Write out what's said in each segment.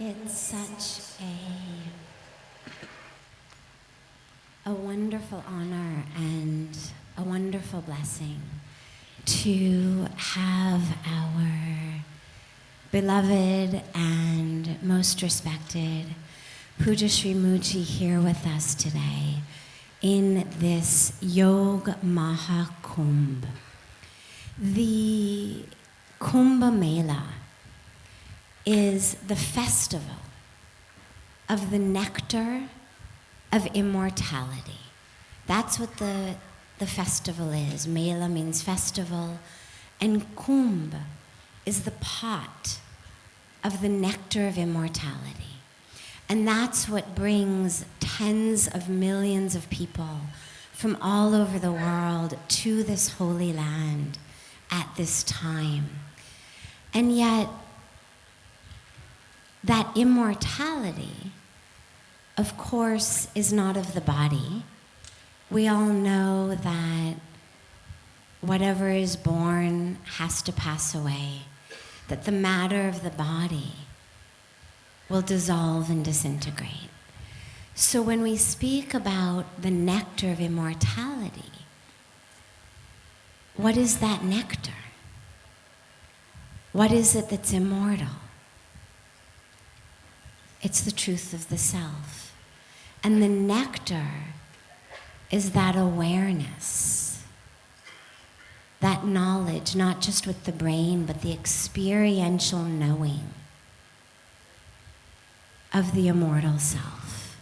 It's such a wonderful honor and a wonderful blessing to have our beloved and most respected Puja Sri Muji here with us today in this Yoga Mahakumbh. The Kumbh Mela is the festival of the nectar of immortality. That's what the festival is. Mela means festival, and Kumbh is the pot of the nectar of immortality. And that's what brings tens of millions of people from all over the world to this holy land at this time. And yet, that immortality, of course, is not of the body. We all know that whatever is born has to pass away, that the matter of the body will dissolve and disintegrate. So when we speak about the nectar of immortality, what is that nectar? What is it that's immortal? It's the truth of the self. And the nectar is that awareness, that knowledge, not just with the brain, but the experiential knowing of the immortal self.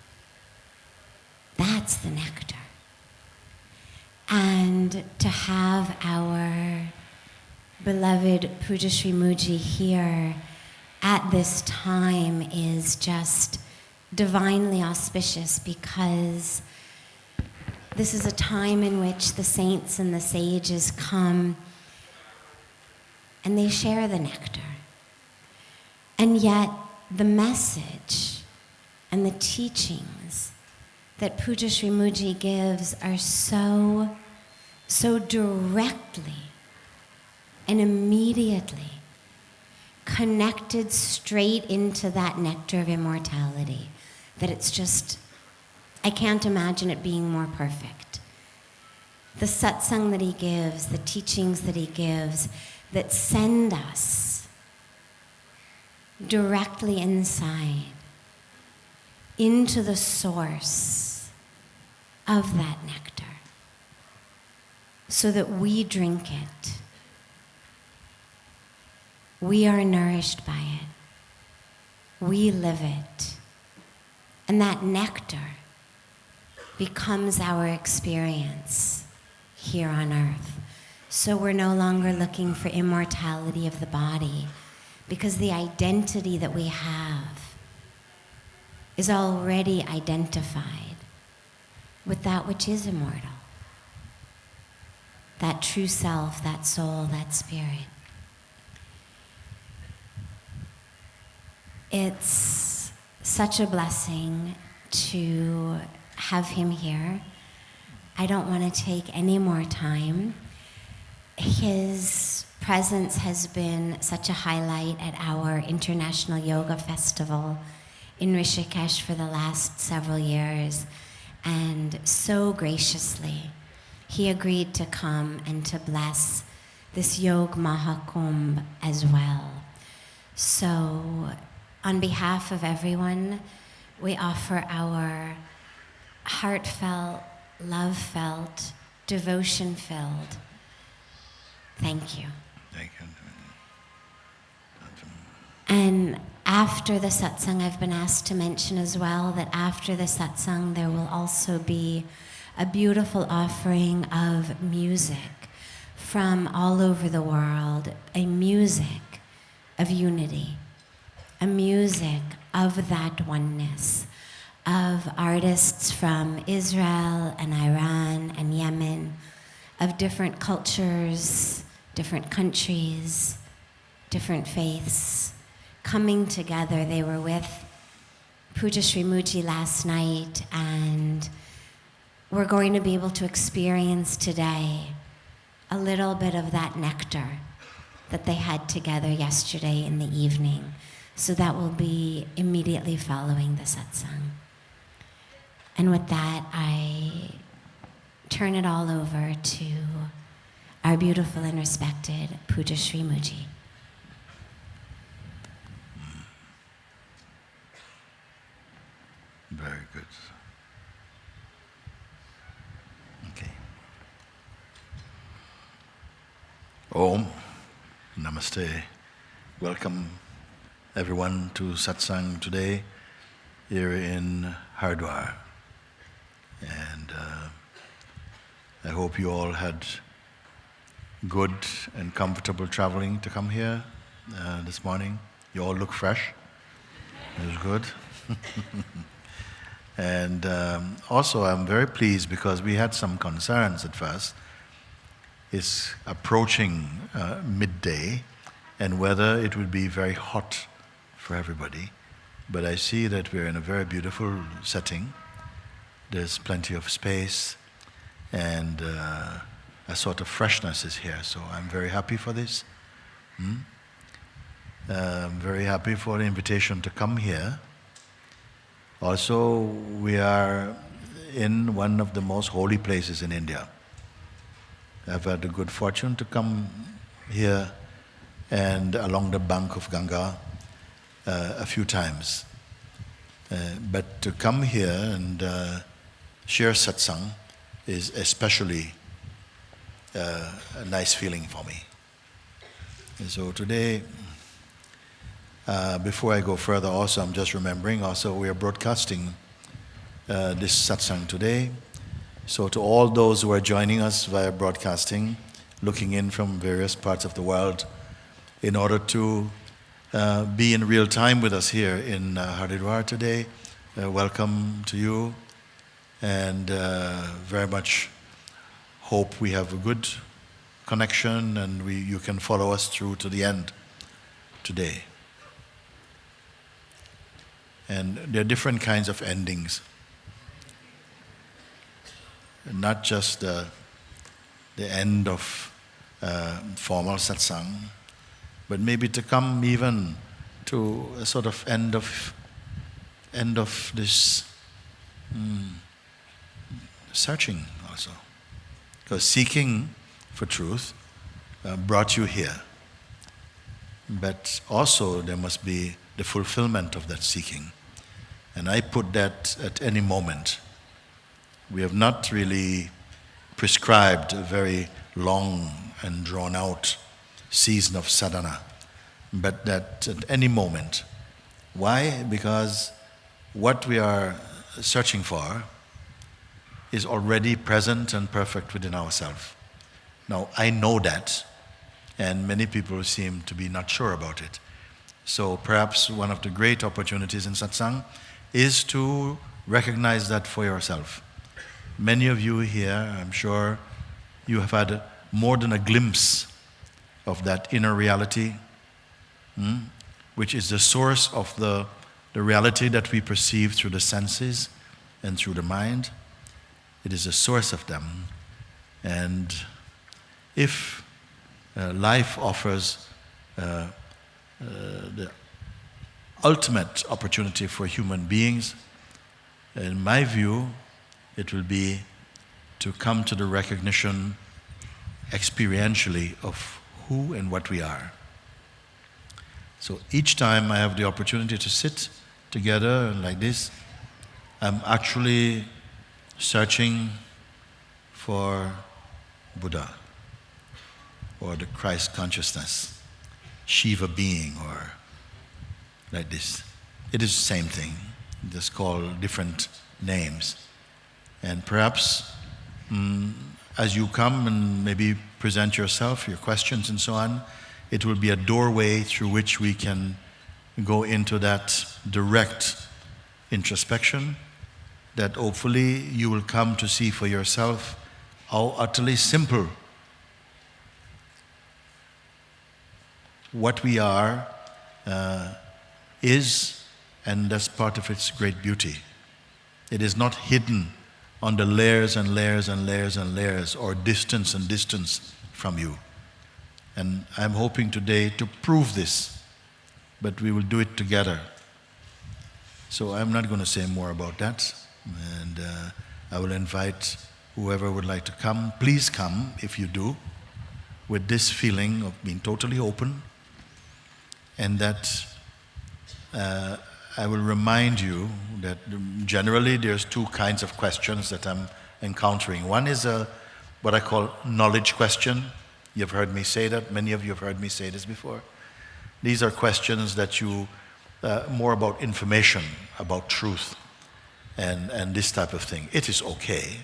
That's the nectar. And to have our beloved Puja Sri Muji here at this time is just divinely auspicious, because this is a time in which the saints and the sages come and they share the nectar. And yet the message and the teachings that Puja Sri Muji gives are so directly and immediately connected straight into that nectar of immortality, that it's just, I can't imagine it being more perfect. The satsang that he gives, the teachings that he gives, that send us directly inside into the source of that nectar, so that we drink it. We are nourished by it. We live it. And that nectar becomes our experience here on earth. So we're no longer looking for immortality of the body, because the identity that we have is already identified with that which is immortal. That true self, that soul, that spirit. It's such a blessing to have him here. I don't want to take any more time. His presence has been such a highlight at our International Yoga Festival in Rishikesh for the last several years. And so graciously, he agreed to come and to bless this Yoga Mahakumbh as well. So, on behalf of everyone, we offer our heartfelt, love-felt, devotion-filled thank you. Thank you. And after the satsang, I've been asked to mention as well that after the satsang, there will also be a beautiful offering of music from all over the world, a music of unity, a music of that oneness, of artists from Israel and Iran and Yemen, of different cultures, different countries, different faiths, coming together. They were with Puja Sri Muji last night, and we're going to be able to experience today a little bit of that nectar that they had together yesterday in the evening. So that will be immediately following the satsang. And with that, I turn it all over to our beautiful and respected Puja Sri Muji. Very good. Okay. Om, Namaste. Welcome everyone to Satsang today here in Haridwar. And I hope you all had good and comfortable traveling to come here this morning. You all look fresh. It was good. And also I'm very pleased because we had some concerns at first. It's approaching midday and whether it would be very hot for everybody. But I see that we're in a very beautiful setting. There's plenty of space and a sort of freshness is here. So I'm very happy for this. I'm very happy for the invitation to come here. Also, we are in one of the most holy places in India. I've had the good fortune to come here and along the bank of Ganga a few times. But to come here and share satsang is especially a nice feeling for me. And so today, before I go further, also I'm just remembering, also we are broadcasting this satsang today. So to all those who are joining us via broadcasting, looking in from various parts of the world, in order to be in real time with us here in Haridwar today, welcome to you, and very much hope we have a good connection and you can follow us through to the end today. And there are different kinds of endings. Not just the end of formal satsang, but maybe to come even to a sort of end of this searching also. Because seeking for truth brought you here. But also there must be the fulfillment of that seeking. And I put that at any moment. We have not really prescribed a very long and drawn out season of sadhana, but that at any moment. Why? Because what we are searching for is already present and perfect within ourselves. Now, I know that, and many people seem to be not sure about it. So perhaps one of the great opportunities in satsang is to recognize that for yourself. Many of you here, I'm sure, you have had more than a glimpse of that inner reality, which is the source of the reality that we perceive through the senses and through the mind. It is the source of them. And if life offers the ultimate opportunity for human beings, in my view, it will be to come to the recognition experientially of who and what we are. So each time I have the opportunity to sit together like this, I'm actually searching for Buddha or the Christ consciousness, Shiva being, or like this. It is the same thing, just called different names. And perhaps as you come and maybe present yourself, your questions and so on, it will be a doorway through which we can go into that direct introspection that hopefully you will come to see for yourself how utterly simple what we are is, and that's part of its great beauty. It is not hidden under layers and layers and layers and layers, or distance and distance from you. And I'm hoping today to prove this but we will do it together. So I'm not going to say more about that, and I will invite whoever would like to come. Please come, if you do, with this feeling of being totally open, and that I will remind you that generally there's two kinds of questions that I'm encountering. One is what I call knowledge question. You've heard me say that. Many of you have heard me say this before. These are questions that you, more about information, about truth, and this type of thing. It is okay.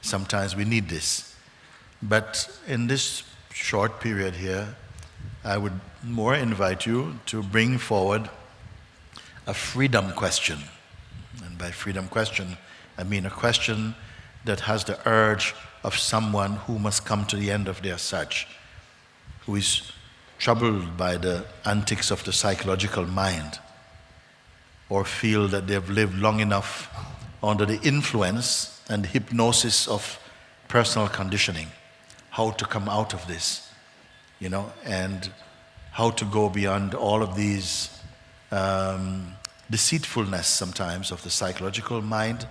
Sometimes we need this. But in this short period here, I would more invite you to bring forward a freedom question. And by freedom question, I mean a question that has the urge of someone who must come to the end of their search, who is troubled by the antics of the psychological mind, or feel that they've lived long enough under the influence and hypnosis of personal conditioning, how to come out of this, and how to go beyond all of these deceitfulness sometimes of the psychological mind,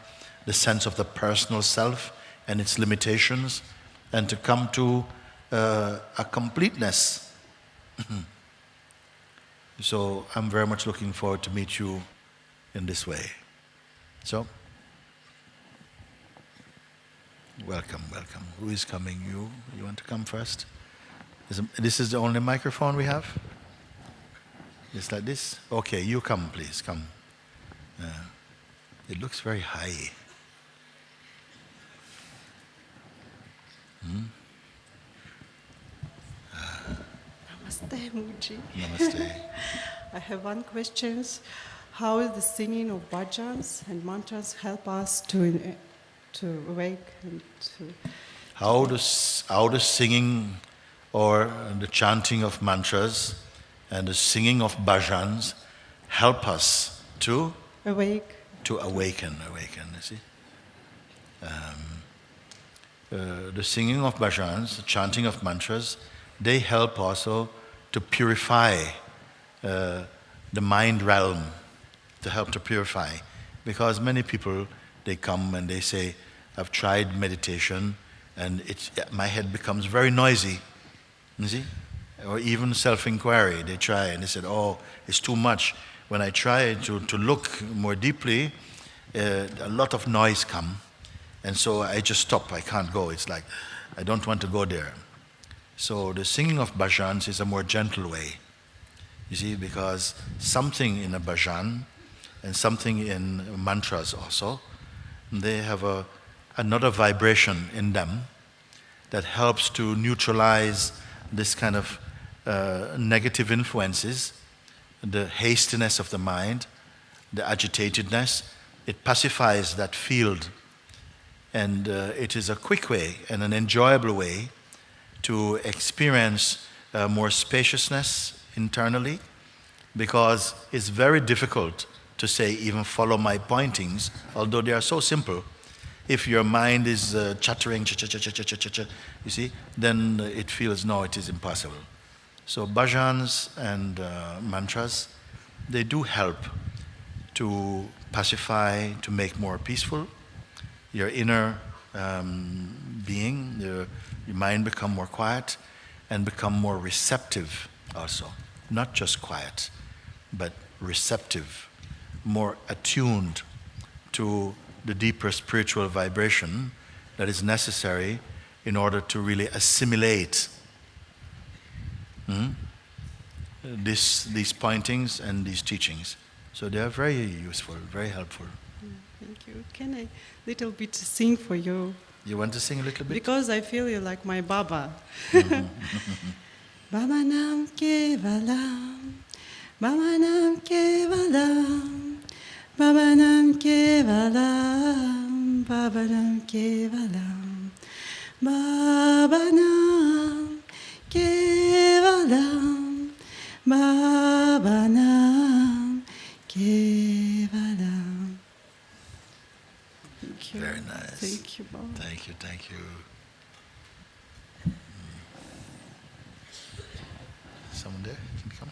the sense of the personal self and its limitations, and to come to a completeness. So I'm very much looking forward to meet you in this way. So, welcome. Who is coming? You want to come first? This is the only microphone we have? Just like this? Okay, you come, please, come. It looks very high. Namaste, Muji. Namaste. I have one question. How the singing of bhajans and mantras help us to awake and to... How does singing or the chanting of mantras and the singing of bhajans help us to awake? To awaken, you see. The singing of bhajans, the chanting of mantras, they help also to purify the mind realm, to help to purify. Because many people, they come and they say, I've tried meditation and my head becomes very noisy, you see? Or even self-inquiry, they try and they said, oh, it's too much. When I try to look more deeply, a lot of noise come, and so I just stop, I can't go. It's like, I don't want to go there. So the singing of bhajans is a more gentle way, you see, because something in a bhajan and something in mantras also, they have another vibration in them that helps to neutralize this kind of negative influences, the hastiness of the mind, the agitatedness. It pacifies that field, and it is a quick way and an enjoyable way to experience more spaciousness internally, because it's very difficult to say, even follow my pointings, although they are so simple. If your mind is chattering, you see, then it feels, no, it is impossible. So bhajans and mantras, they do help to pacify, to make more peaceful your inner being, your mind become more quiet and become more receptive also. Not just quiet, but receptive, more attuned to the deeper spiritual vibration that is necessary in order to really assimilate these pointings and these teachings. So they are very useful, very helpful. Thank you. Can I little bit sing for you? You want to sing a little bit? Because I feel you like my Baba. Baba Nam Kevalam, Baba Nam Kevalam, Baba Nam Kevalam, Baba Nam Kevalam, Baba Nam Kevalam, Baba Nam Kevalam. Thank you. Very nice. Thank you, Baba. Thank you. Someone there? Can you come?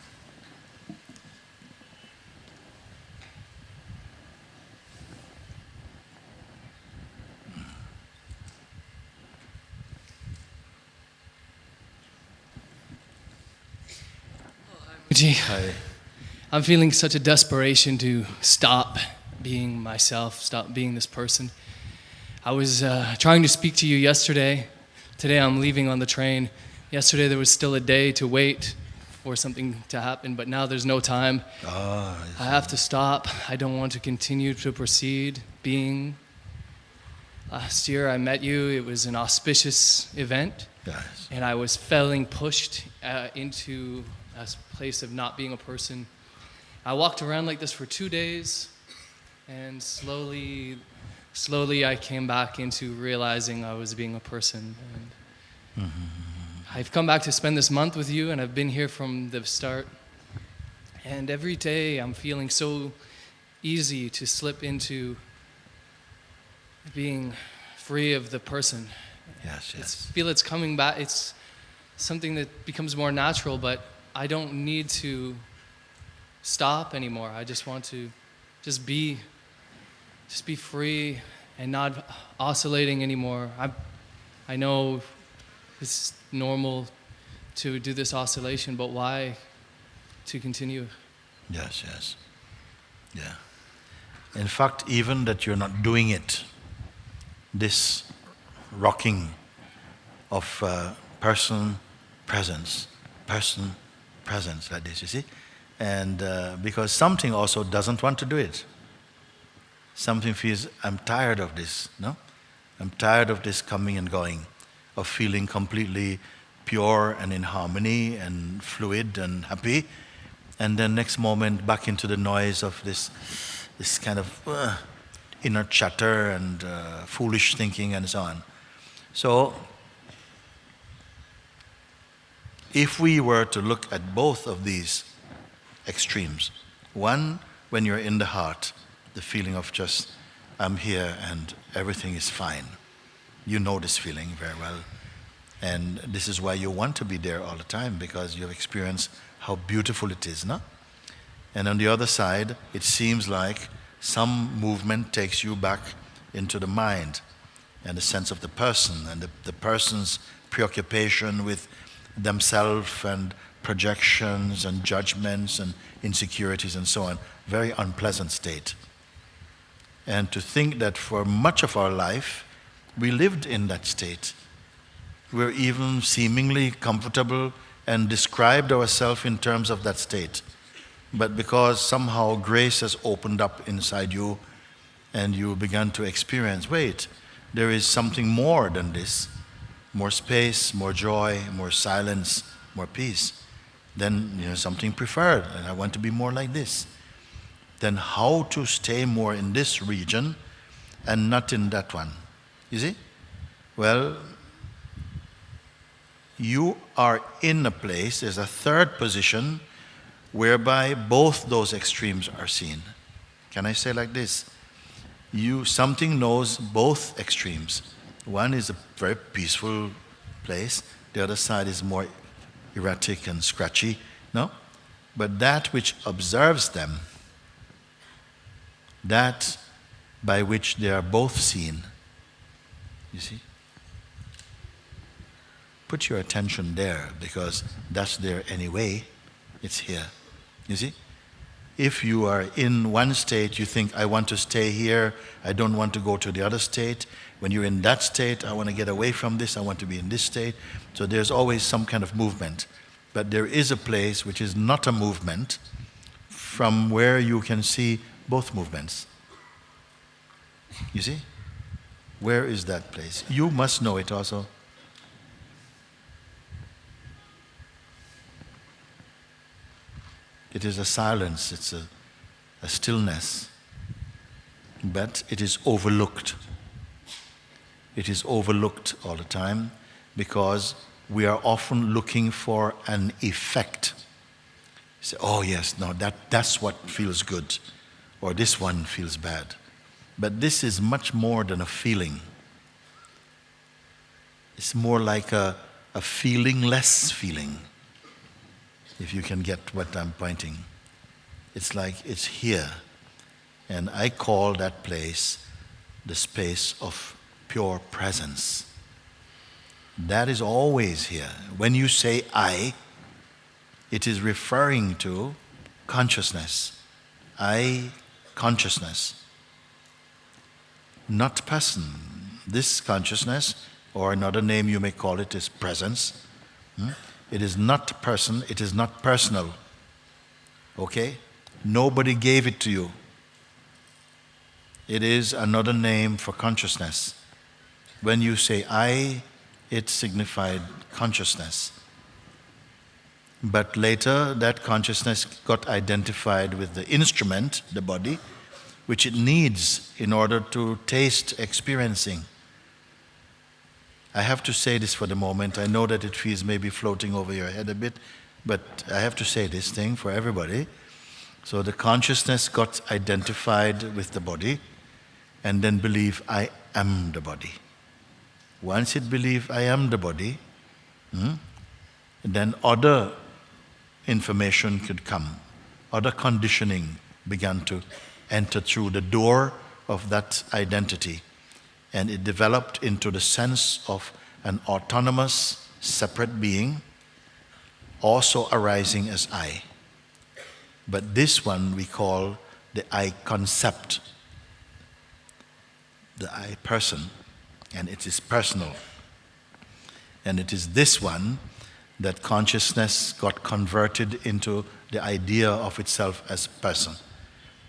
Gee, Hi. I'm feeling such a desperation to stop being myself, stop being this person. I was trying to speak to you yesterday. Today I'm leaving on the train. Yesterday there was still a day to wait for something to happen, but now there's no time. Ah, I have to stop. I don't want to continue to proceed being. Last year I met you. It was an auspicious event, yes. and I was feeling pushed into a place of not being a person. I walked around like this for 2 days, and slowly I came back into realizing I was being a person. And I've come back to spend this month with you, and I've been here from the start. And every day I'm feeling so easy to slip into being free of the person. Yes, yes. I feel it's coming back. It's something that becomes more natural, but I don't need to stop anymore. I just want to just be free and not oscillating anymore. I know it's normal to do this oscillation, but why to continue? Yes, yes. Yeah. In fact, even that you're not doing it, this rocking of person, presence, like this, you see? And because something also doesn't want to do it. Something feels, I'm tired of this, no? I'm tired of this coming and going, of feeling completely pure and in harmony and fluid and happy. And then next moment back into the noise of this kind of inner chatter and foolish thinking and so on. So, if we were to look at both of these extremes, one, when you're in the heart, the feeling of just, I'm here and everything is fine. You know this feeling very well. And this is why you want to be there all the time, because you've experienced how beautiful it is, no? And on the other side, it seems like some movement takes you back into the mind and the sense of the person and the person's preoccupation with themselves and projections and judgments and insecurities and so on. Very unpleasant state. And to think that for much of our life, we lived in that state. We're even seemingly comfortable and described ourselves in terms of that state. But because somehow grace has opened up inside you and you began to experience, wait, there is something more than this. More space, more joy, more silence, more peace. Then, something preferred, and I want to be more like this. Then how to stay more in this region and not in that one? You see? Well, you are in a place, there's a third position whereby both those extremes are seen. Can I say like this? Something knows both extremes. One is a very peaceful place, the other side is more erratic and scratchy, no? But that which observes them, that by which they are both seen, you see? Put your attention there, because that's there anyway, it's here, you see? If you are in one state, you think, I want to stay here, I don't want to go to the other state. When you're in that state, I want to get away from this, I want to be in this state. So there's always some kind of movement. But there is a place which is not a movement, from where you can see both movements. You see? Where is that place? You must know it also. It is a silence, it's a stillness, but it is overlooked. It is overlooked all the time because we are often looking for an effect. You say, oh yes, no, that's what feels good, or this one feels bad. But this is much more than a feeling. It's more like a feelingless feeling. If you can get what I'm pointing. It's like it's here. And I call that place the space of pure presence. That is always here. When you say I, it is referring to consciousness. I, consciousness. Not person. This consciousness, or another name you may call it, is presence. It is not person, it is not personal. Okay? Nobody gave it to you. It is another name for consciousness. When you say I, it signified consciousness. But later, that consciousness got identified with the instrument, the body, which it needs in order to taste experiencing. I have to say this for the moment. I know that it feels maybe floating over your head a bit, but I have to say this thing for everybody. So the consciousness got identified with the body and then believe I am the body. Once it believed I am the body, then other information could come. Other conditioning began to enter through the door of that identity. And it developed into the sense of an autonomous, separate being, also arising as I. But this one we call the I concept, the I person, and it is personal. And it is this one that consciousness got converted into the idea of itself as person.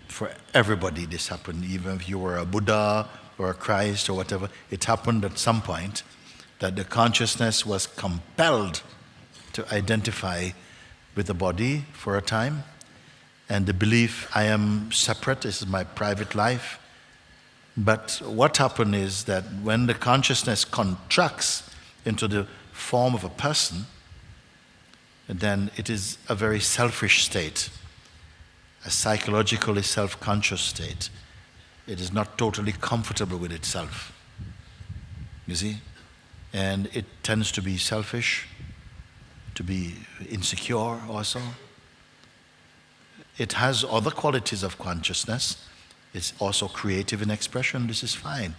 For everybody this happened, even if you were a Buddha or a Christ or whatever, it happened at some point that the consciousness was compelled to identify with the body for a time, and the belief I am separate, this is my private life. But what happened is that when the consciousness contracts into the form of a person, then it is a very selfish state, a psychologically self-conscious state. It is not totally comfortable with itself, you see? And it tends to be selfish, to be insecure also. It has other qualities of consciousness. It's also creative in expression. This is fine.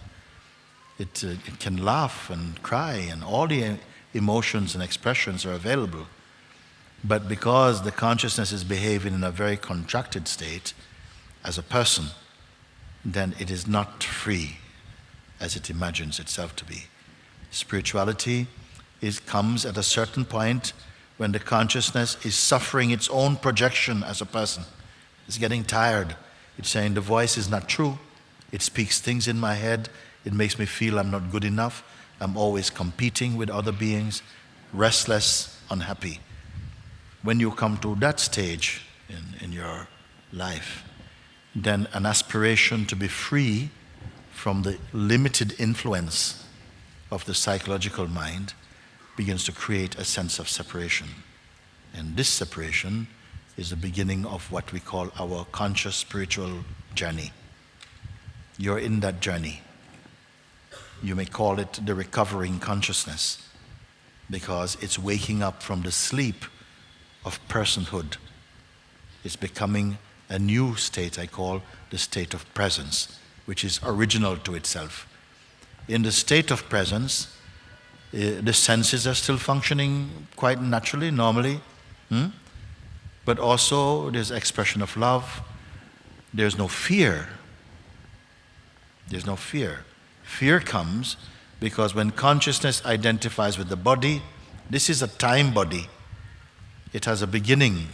It can laugh and cry, and all the emotions and expressions are available. But because the consciousness is behaving in a very contracted state as a person, then it is not free as it imagines itself to be. Spirituality comes at a certain point when the consciousness is suffering its own projection as a person. It's getting tired. It's saying the voice is not true. It speaks things in my head. It makes me feel I'm not good enough. I'm always competing with other beings, restless, unhappy. When you come to that stage in your life, then an aspiration to be free from the limited influence of the psychological mind begins to create a sense of separation. And this separation is the beginning of what we call our conscious spiritual journey. You're in that journey. You may call it the recovering consciousness, because it's waking up from the sleep of personhood. It's becoming a new state I call the state of presence, which is original to itself. In the state of presence, the senses are still functioning quite naturally, normally. But also there's expression of love. There's no fear. There's no fear. Fear comes because when consciousness identifies with the body, this is a time body. It has a beginning.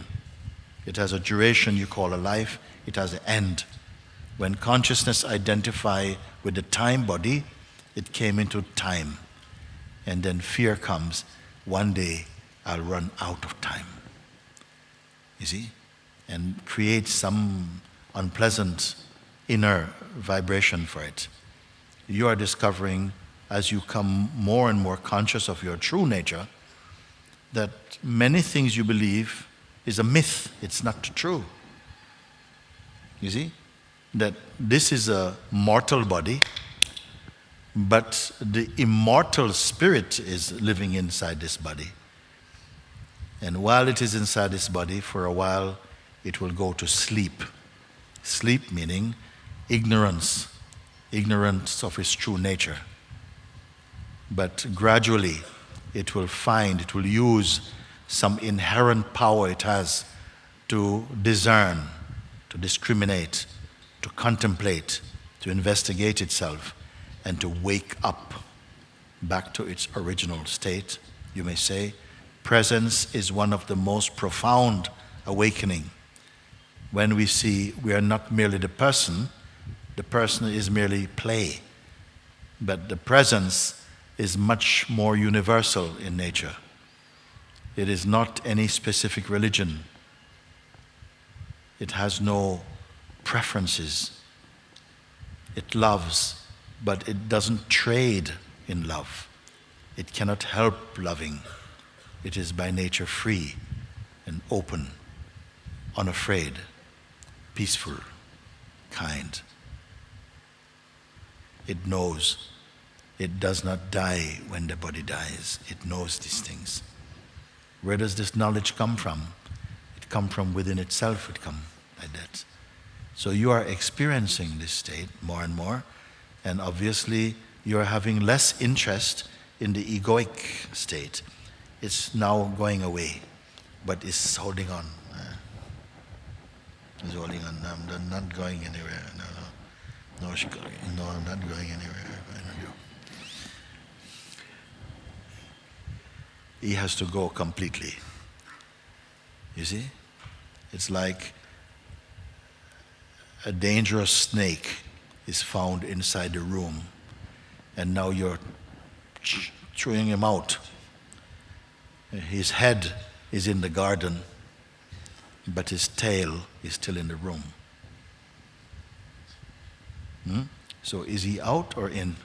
It has a duration you call a life. It has an end. When consciousness identifies with the time body, it came into time. And then fear comes. One day I'll run out of time. You see? And create some unpleasant inner vibration for it. You are discovering, as you come more and more conscious of your true nature, that many things you believe is a myth. It's not true. You see? That this is a mortal body, but the immortal spirit is living inside this body. And while it is inside this body, for a while, it will go to sleep. Sleep meaning ignorance of its true nature. But gradually, it will use some inherent power it has to discern, to discriminate, to contemplate, to investigate itself, and to wake up back to its original state, you may say, presence is one of the most profound awakening. When we see we are not merely the person is merely play. But the presence is much more universal in nature. It is not any specific religion. It has no preferences. It loves, but it doesn't trade in love. It cannot help loving. It is by nature free and open, unafraid, peaceful, kind. It knows. It does not die when the body dies. It knows these things. Where does this knowledge come from? It comes from within itself. It comes like that. So you are experiencing this state more and more, and obviously you are having less interest in the egoic state. It's now going away, but it's holding on. It's holding on. I'm not going anywhere. No, I'm not going anywhere. He has to go completely. You see? It's like a dangerous snake is found inside the room, and now you're throwing him out. His head is in the garden, but his tail is still in the room. So is he out or in?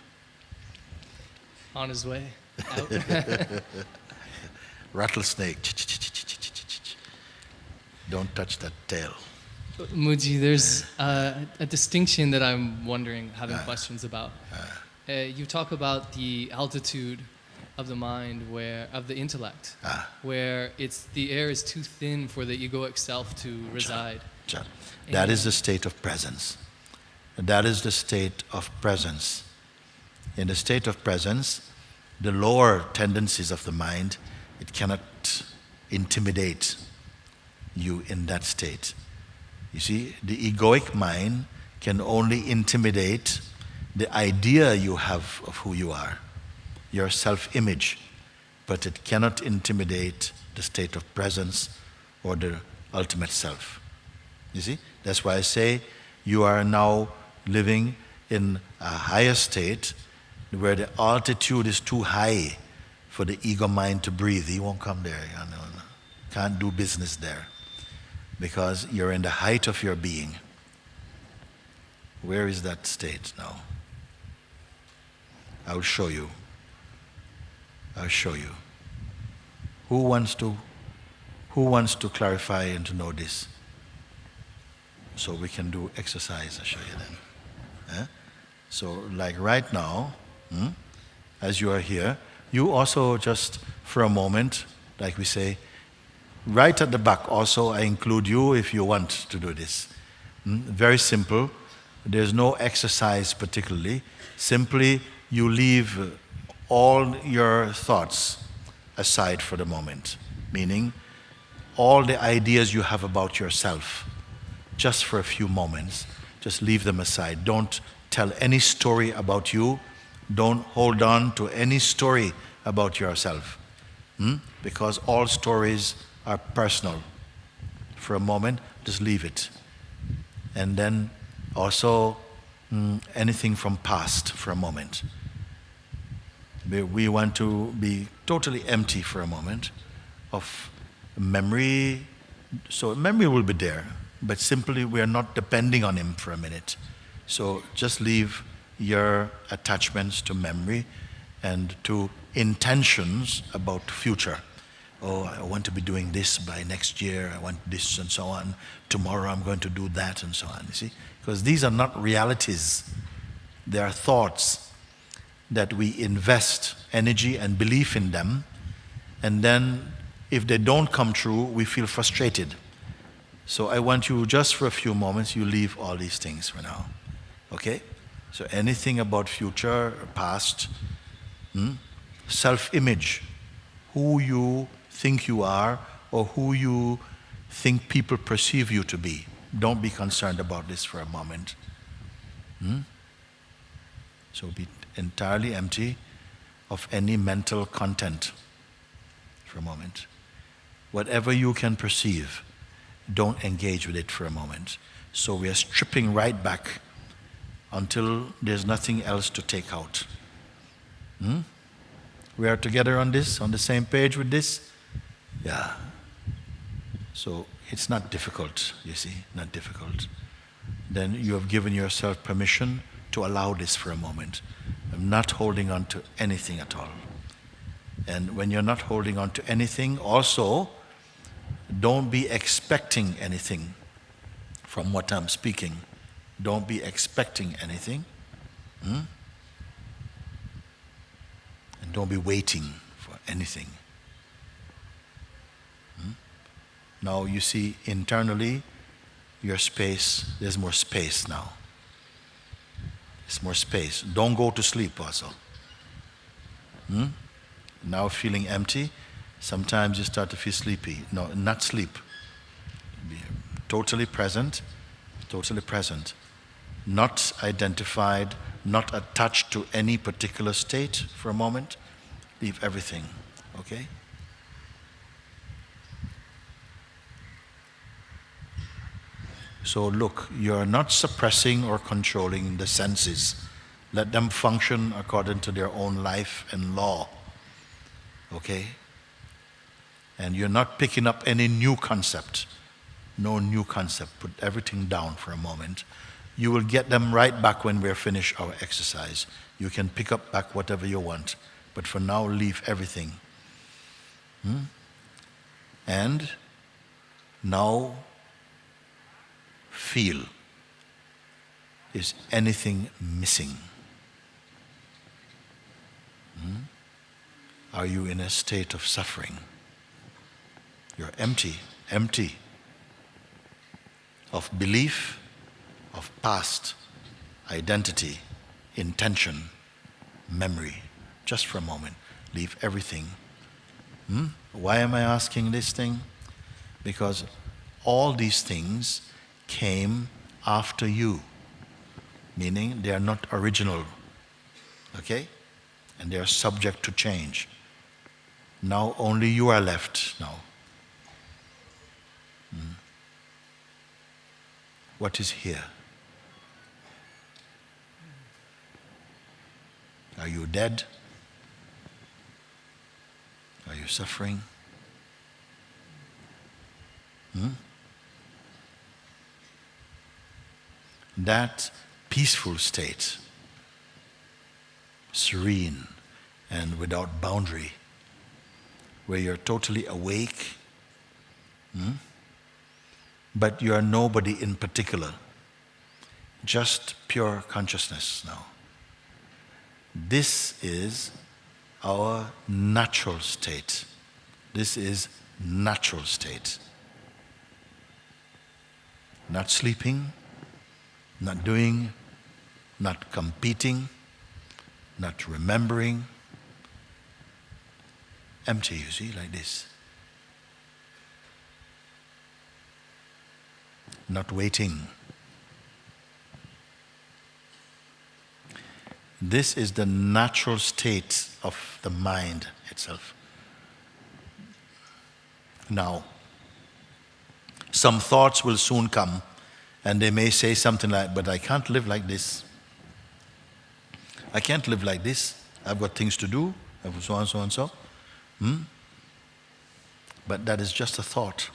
On his way out. Rattlesnake. Don't touch that tail. Muji, there's a distinction that I'm wondering, having questions about. You talk about the altitude of the mind, of the intellect, where the air is too thin for the egoic self to reside. That is the state of presence. That is the state of presence. In the state of presence, the lower tendencies of the mind, it cannot intimidate you in that state. You see, the egoic mind can only intimidate the idea you have of who you are, your self-image, but it cannot intimidate the state of presence or the ultimate self. You see, that's why I say you are now living in a higher state where the altitude is too high for the ego mind to breathe. He won't come there. Can't do business there because you're in the height of your being. Where is that state now? I'll show you. Who wants to clarify and to know this? So we can do exercise. I'll show you then. So like right now, as you are here, you also just for a moment, like we say, right at the back also, I include you if you want to do this. Very simple. There's no exercise particularly. Simply you leave all your thoughts aside for the moment, meaning all the ideas you have about yourself, just for a few moments, just leave them aside. Don't tell any story about you. Don't hold on to any story about yourself. Because all stories are personal. For a moment, just leave it. And then also anything from past for a moment. We want to be totally empty for a moment of memory. So memory will be there, but simply we are not depending on him for a minute. So just leave your attachments to memory and to intentions about future. Oh, I want to be doing this by next year, I want this and so on. Tomorrow I'm going to do that and so on, you see? Because these are not realities. They are thoughts that we invest energy and belief in them, and then if they don't come true, we feel frustrated. So I want you just for a few moments, you leave all these things for now. Okay? So anything about future, past, self-image, who you think you are or who you think people perceive you to be. Don't be concerned about this for a moment. So be entirely empty of any mental content for a moment. Whatever you can perceive, don't engage with it for a moment. So we are stripping right back until there's nothing else to take out. We are together on this, on the same page with this? Yeah. So it's not difficult, you see, not difficult. Then you have given yourself permission to allow this for a moment. I'm not holding on to anything at all. And when you're not holding on to anything, also, don't be expecting anything from what I'm speaking. Don't be expecting anything. And don't be waiting for anything. Now you see internally, your space, there's more space now. There's more space. Don't go to sleep also. Now feeling empty, sometimes you start to feel sleepy. No, not sleep. Be totally present, not identified, not attached to any particular state for a moment. Leave everything, okay? So look, you're not suppressing or controlling the senses. Let them function according to their own life and law. Okay? And you're not picking up any new concept. No new concept. Put everything down for a moment. You will get them right back when we're finished our exercise. You can pick up back whatever you want. But for now, leave everything. And now, feel. Is anything missing? Are you in a state of suffering? You're empty of belief, of past, identity, intention, memory. Just for a moment, leave everything. Why am I asking this thing? Because all these things came after you, meaning they are not original, okay? And they are subject to change. Now only you are left now. What is here? Are you dead? Are you suffering? That peaceful state, serene and without boundary, where you're totally awake, but you are nobody in particular, just pure consciousness now. This is our natural state. This is natural state. Not sleeping, not doing, not competing, not remembering. Empty, you see, like this. Not waiting. This is the natural state of the mind itself. Now, some thoughts will soon come, and they may say something like, but I can't live like this. I can't live like this. I've got things to do, so on, so on, so. But that is just a thought.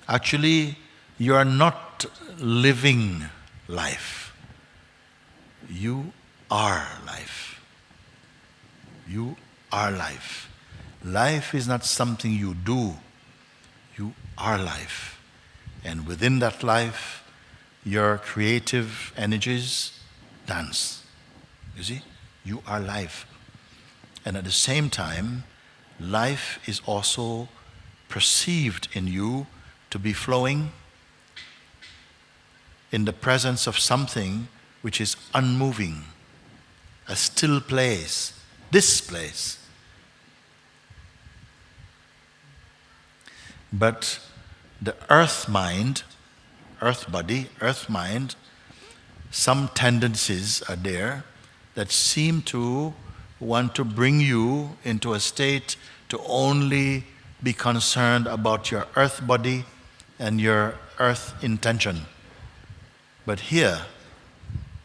Actually, you are not living life. You are life. You are life. Life is not something you do. You are life. And within that life, your creative energies dance. You see? You are life. And at the same time, life is also perceived in you to be flowing in the presence of something which is unmoving, a still place, this place. But the earth mind, earth body, earth mind, some tendencies are there that seem to want to bring you into a state to only be concerned about your earth body and your earth intention. But here,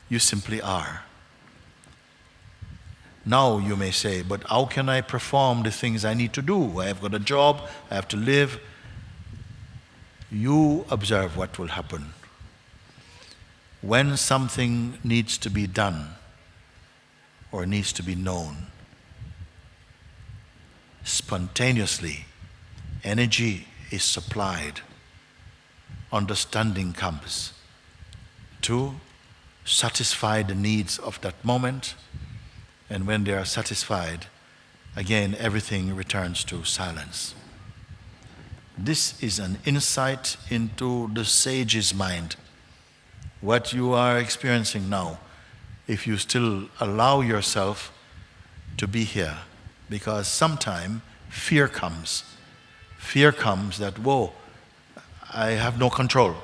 you simply are. Now you may say, but how can I perform the things I need to do? I have got a job, I have to live. You observe what will happen. When something needs to be done or needs to be known, spontaneously, energy is supplied, understanding comes to satisfy the needs of that moment, and when they are satisfied, again everything returns to silence. This is an insight into the sage's mind. What you are experiencing now, if you still allow yourself to be here, because sometime fear comes. Fear comes that, whoa, I have no control.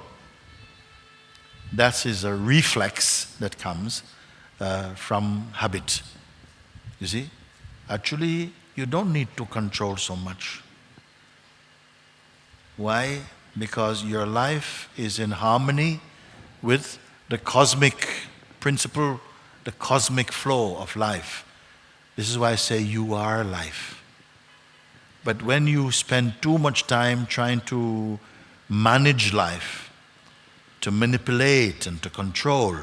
That is a reflex that comes from habit. You see? Actually, you don't need to control so much. Why? Because your life is in harmony with the cosmic principle, the cosmic flow of life. This is why I say you are life. But when you spend too much time trying to manage life, to manipulate and to control,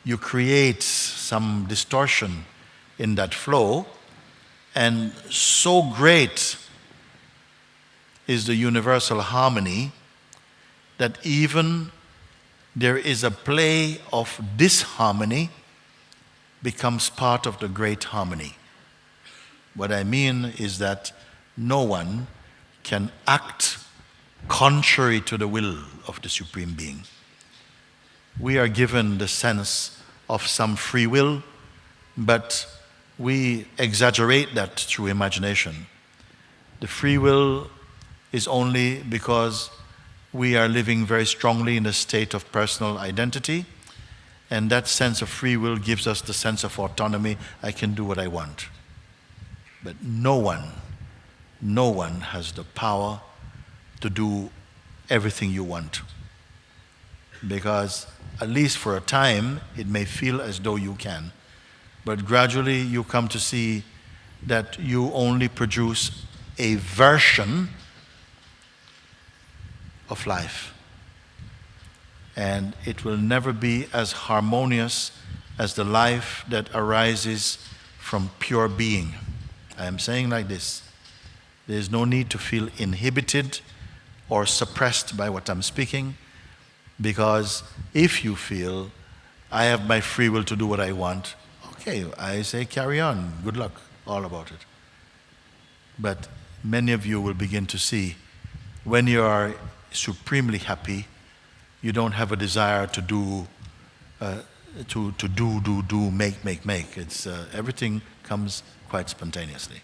you create some distortion in that flow, and so great is the universal harmony that even there is a play of disharmony becomes part of the great harmony. What I mean is that no one can act contrary to the will of the Supreme Being. We are given the sense of some free will, but we exaggerate that through imagination. The free will is only because we are living very strongly in a state of personal identity, and that sense of free will gives us the sense of autonomy. I can do what I want. But no one has the power to do everything you want. Because at least for a time, it may feel as though you can. But gradually you come to see that you only produce a version of life. And it will never be as harmonious as the life that arises from pure being. I am saying like this. There is no need to feel inhibited or suppressed by what I'm speaking, because if you feel, I have my free will to do what I want, okay, I say carry on, good luck, all about it. But many of you will begin to see, when you are supremely happy, you don't have a desire to do, make. It's everything comes quite spontaneously.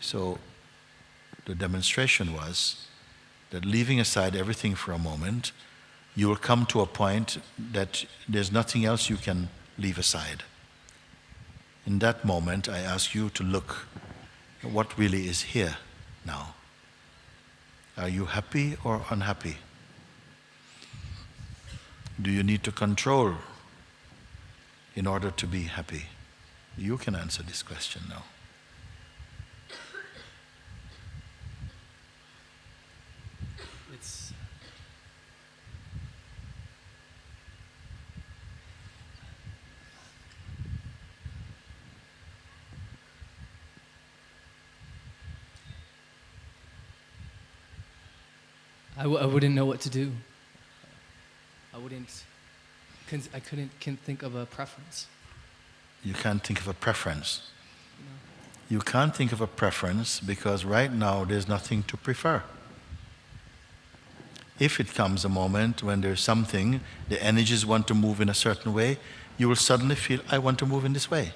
So the demonstration was that leaving aside everything for a moment, you will come to a point that there's nothing else you can leave aside. In that moment, I ask you to look at what really is here now. Are you happy or unhappy? Do you need to control in order to be happy? You can answer this question now. I wouldn't know what to do. I couldn't think of a preference. You can't think of a preference. No. You can't think of a preference because right now there's nothing to prefer. If it comes a moment when there's something, the energies want to move in a certain way, you will suddenly feel, I want to move in this way.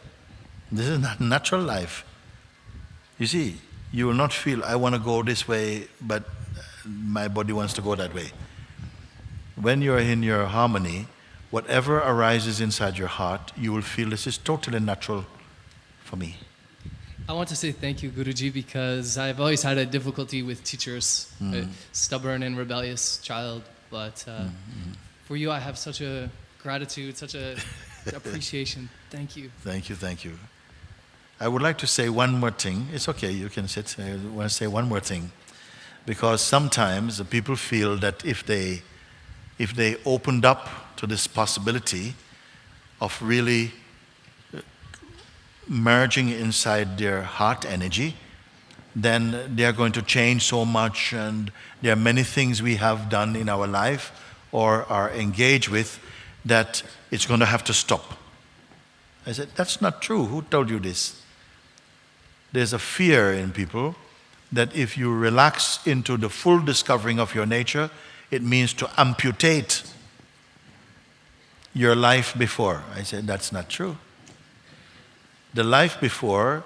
This is not natural life. You see, you will not feel, I want to go this way, but my body wants to go that way. When you're in your harmony, whatever arises inside your heart, you will feel this is totally natural for me. I want to say thank you, Guruji, because I've always had a difficulty with teachers, a stubborn and rebellious child. But for you, I have such a gratitude, such a appreciation. Thank you. Thank you, thank you. I would like to say one more thing. It's okay, you can sit. I want to say one more thing. Because sometimes the people feel that if they opened up to this possibility of really merging inside their heart energy, then they are going to change so much, and there are many things we have done in our life or are engaged with that it's going to have to stop. I said, that's not true. Who told you this? There's a fear in people that if you relax into the full discovering of your nature, it means to amputate your life before. I said, that's not true. The life before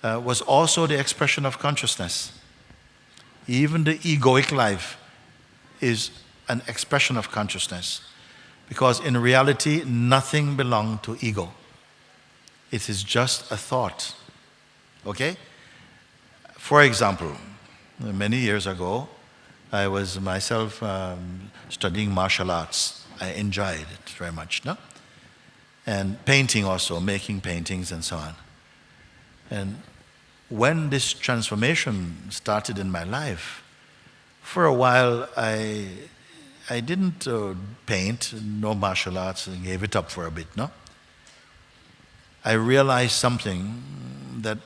was also the expression of consciousness. Even the egoic life is an expression of consciousness. Because in reality, nothing belonged to ego. It is just a thought. Okay? For example, many years ago, I was myself studying martial arts. I enjoyed it very much, no? And painting also, making paintings and so on. And when this transformation started in my life, for a while I didn't paint, no martial arts, and gave it up for a bit, no? I realized something, that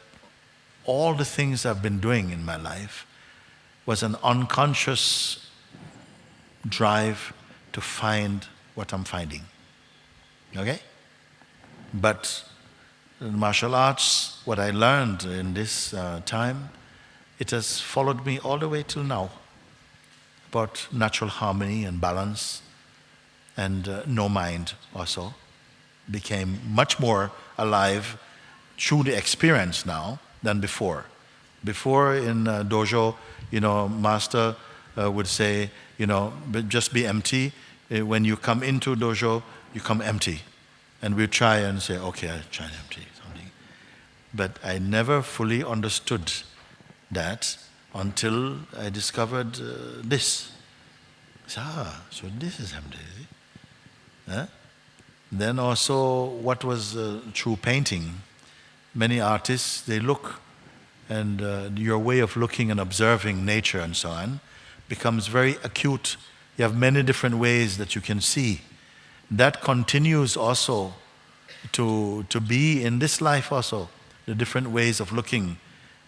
all the things I've been doing in my life was an unconscious drive to find what I'm finding. Okay? But in martial arts, what I learned in this time, it has followed me all the way till now. About natural harmony and balance, and no mind also. Became much more alive through the experience now than before. Before in dojo, master would say, but just be empty. When you come into dojo, you come empty. And we try and say, okay, I'll try and empty something. But I never fully understood that until I discovered this. So this is empty, is it? Huh? Then also, what was true painting? Many artists, they look, and your way of looking and observing nature and so on becomes very acute. You have many different ways that you can see. That continues also to be in this life also, the different ways of looking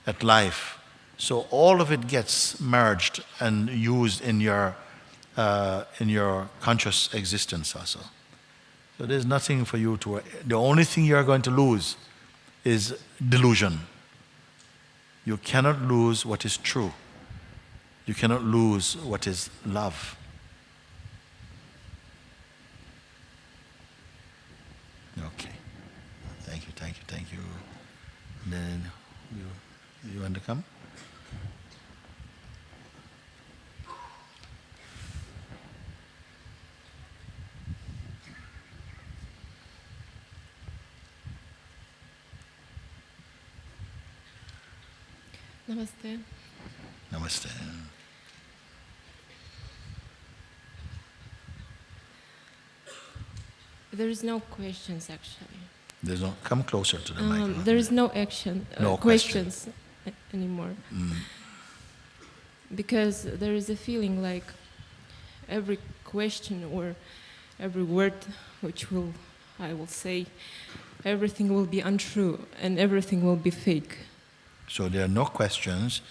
at life. So all of it gets merged and used in your conscious existence also. So there's nothing for you to, the only thing you are going to lose is delusion. You cannot lose what is true. You cannot lose what is love. Okay. Thank you. Then you want to come? Namaste. Namaste. There is no questions actually. There's no, come closer to the mic. There is no action, No questions anymore. Mm. Because there is a feeling like every question or every word which I will say, everything will be untrue and everything will be fake. So there are no questions,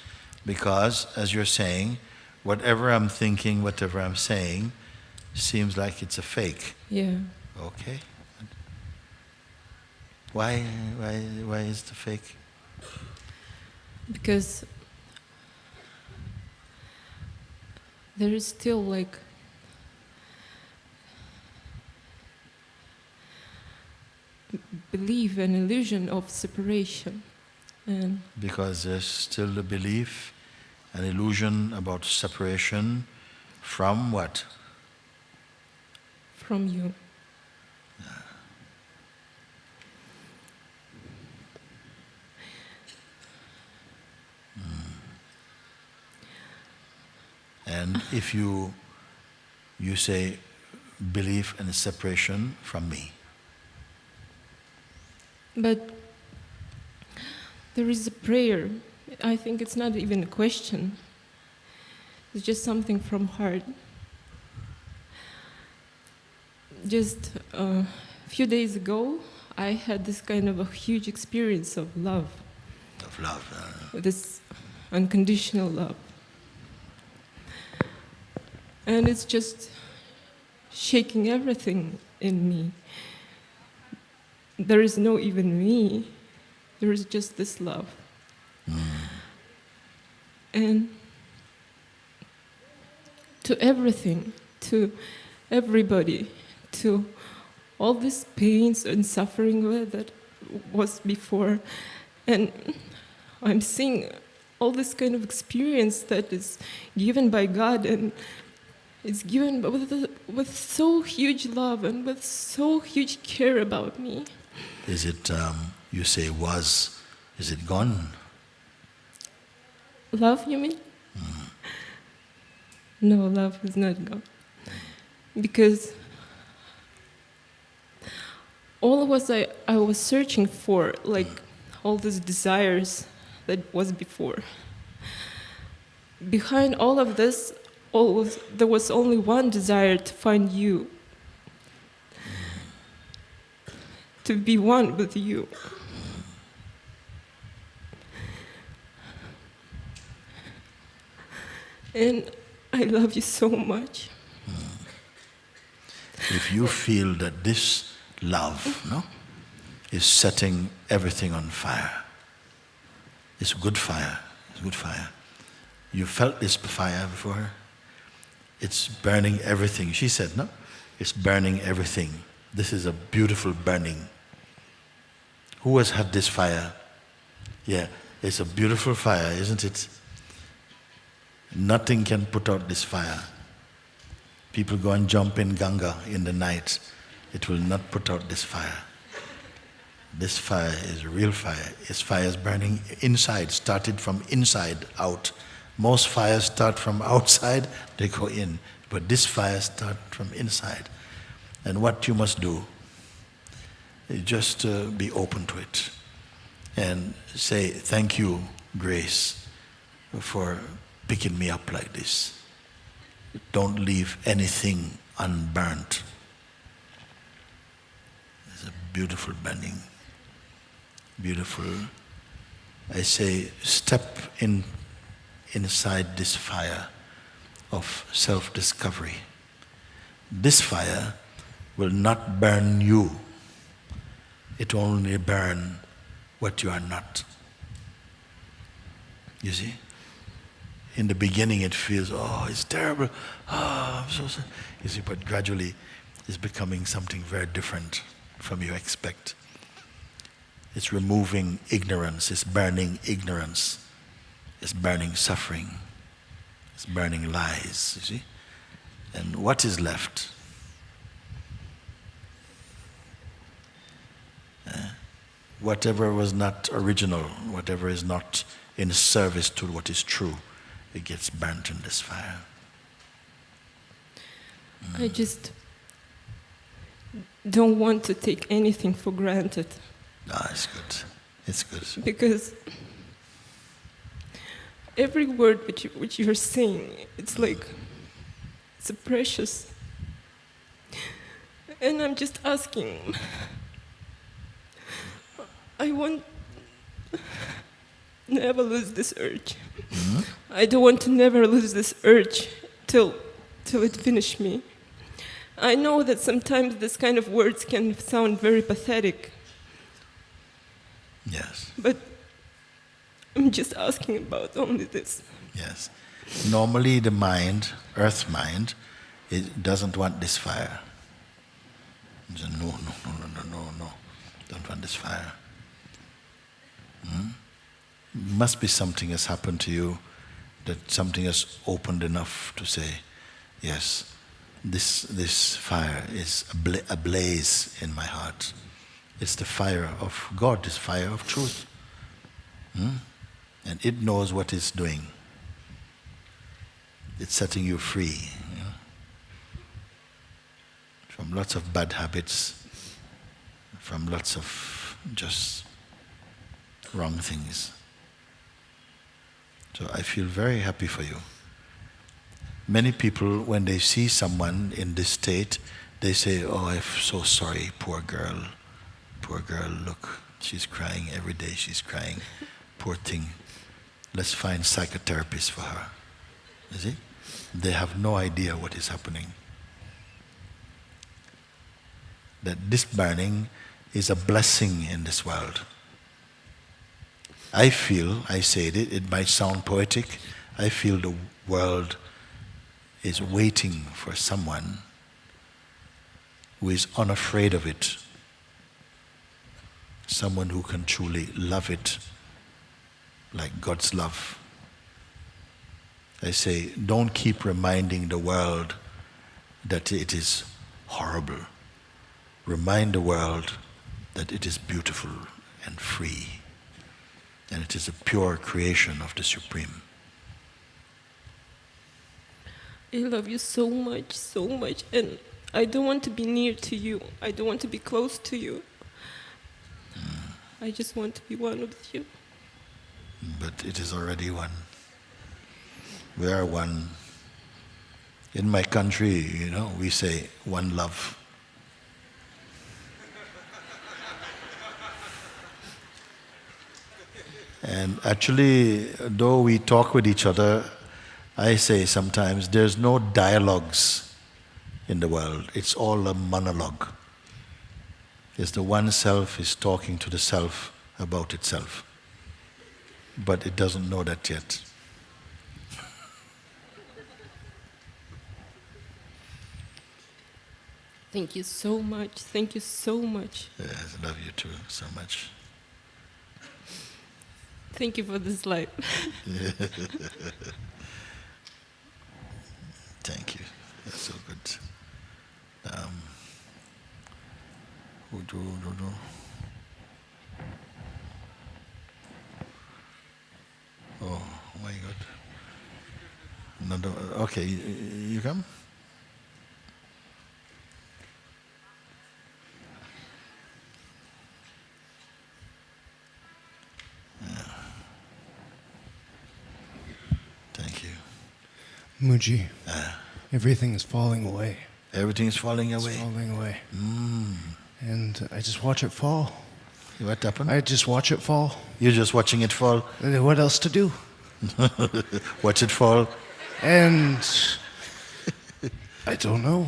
because as you're saying, whatever I'm thinking, whatever I'm saying, seems like it's a fake. Yeah. Okay. Why is it a fake? Because there is still like belief and illusion of separation. And Because there's still the belief, an illusion about separation from what? from you. And if you say belief and separation from me. But there is a prayer. I think it's not even a question. It's just something from heart. Just a few days ago, I had this kind of a huge experience of love, Of love. this unconditional love. And it's just shaking everything in me. There is no even me. There is just this love. And to everything, to everybody, to all these pains and suffering that was before. And I'm seeing all this kind of experience that is given by God, and it's given with so huge love and with so huge care about me. Is it, you say was, is it gone? Love, you mean? No, love is not gone. Because all what I was searching for, like all these desires that was before, behind all of this, there was only one desire: to find you, to be one with you. And I love you so much. If you feel that this love, no, is setting everything on fire, it's good fire, it's good fire. You felt this fire before? It's burning everything. She said, no? It's burning everything. This is a beautiful burning. Who has had this fire? Yeah, it's a beautiful fire, isn't it? Nothing can put out this fire. People go and jump in Ganga in the night. It will not put out this fire. This fire is real fire. This fire is burning inside, started from inside out. Most fires start from outside, they go in. But this fire starts from inside. And what you must do is just be open to it. And say, thank you, Grace, for picking me up like this. Don't leave anything unburnt. It's a beautiful burning. Beautiful. I say, step inside this fire of self-discovery. This fire will not burn you. It will only burn what you are not. You see? In the beginning it feels, oh, it's terrible. Oh, I'm so sad. You see, but gradually it's becoming something very different from you expect. It's removing ignorance, it's burning ignorance, it's burning suffering, it's burning lies, you see? And what is left? Whatever was not original, whatever is not in service to what is true, it gets burnt in this fire. I just don't want to take anything for granted. Ah, it's good. It's good. Because every word which you're saying, it's like, it's precious. And I'm just asking, I want never lose this urge. Mm-hmm. I don't want to never lose this urge till it finish me. I know that sometimes this kind of words can sound very pathetic. Yes. But I'm just asking about only this. Yes. Normally the mind, earth mind, it doesn't want this fire. It says, no. Don't want this fire. Must be something has happened to you, that something has opened enough to say, yes, this fire is ablaze in my heart. It's the fire of God, this fire of truth. And it knows what it's doing. It's setting you free, from lots of bad habits, from lots of just wrong things. So I feel very happy for you. Many people, when they see someone in this state, they say, oh, I'm so sorry, poor girl, look, she's crying every day, she's crying, poor thing. Let's find psychotherapists for her. You see? They have no idea what is happening. That this burning is a blessing in this world. I feel, I said it, it might sound poetic, I feel the world is waiting for someone who is unafraid of it. Someone who can truly love it like God's love. I say, don't keep reminding the world that it is horrible. Remind the world that it is beautiful and free, and it is a pure creation of the Supreme. I love you so much, and I don't want to be near to you. I don't want to be close to you. I just want to be one with you. But it is already one. We are one. In my country, we say one love. And actually, though we talk with each other, I say sometimes there's no dialogues in the world. It's all a monologue. It's the one self is talking to the self about itself. But it doesn't know that yet. Thank you so much. Thank you so much. Yes, I love you too so much. Thank you for this life. Thank you. That's so good. Oh my God. No, okay, you come? Thank you. Muji, everything is falling away. Everything is falling away. It's falling away. And I just watch it fall. What happened? I just watch it fall. You're just watching it fall? What else to do? Watch it fall? And I don't know,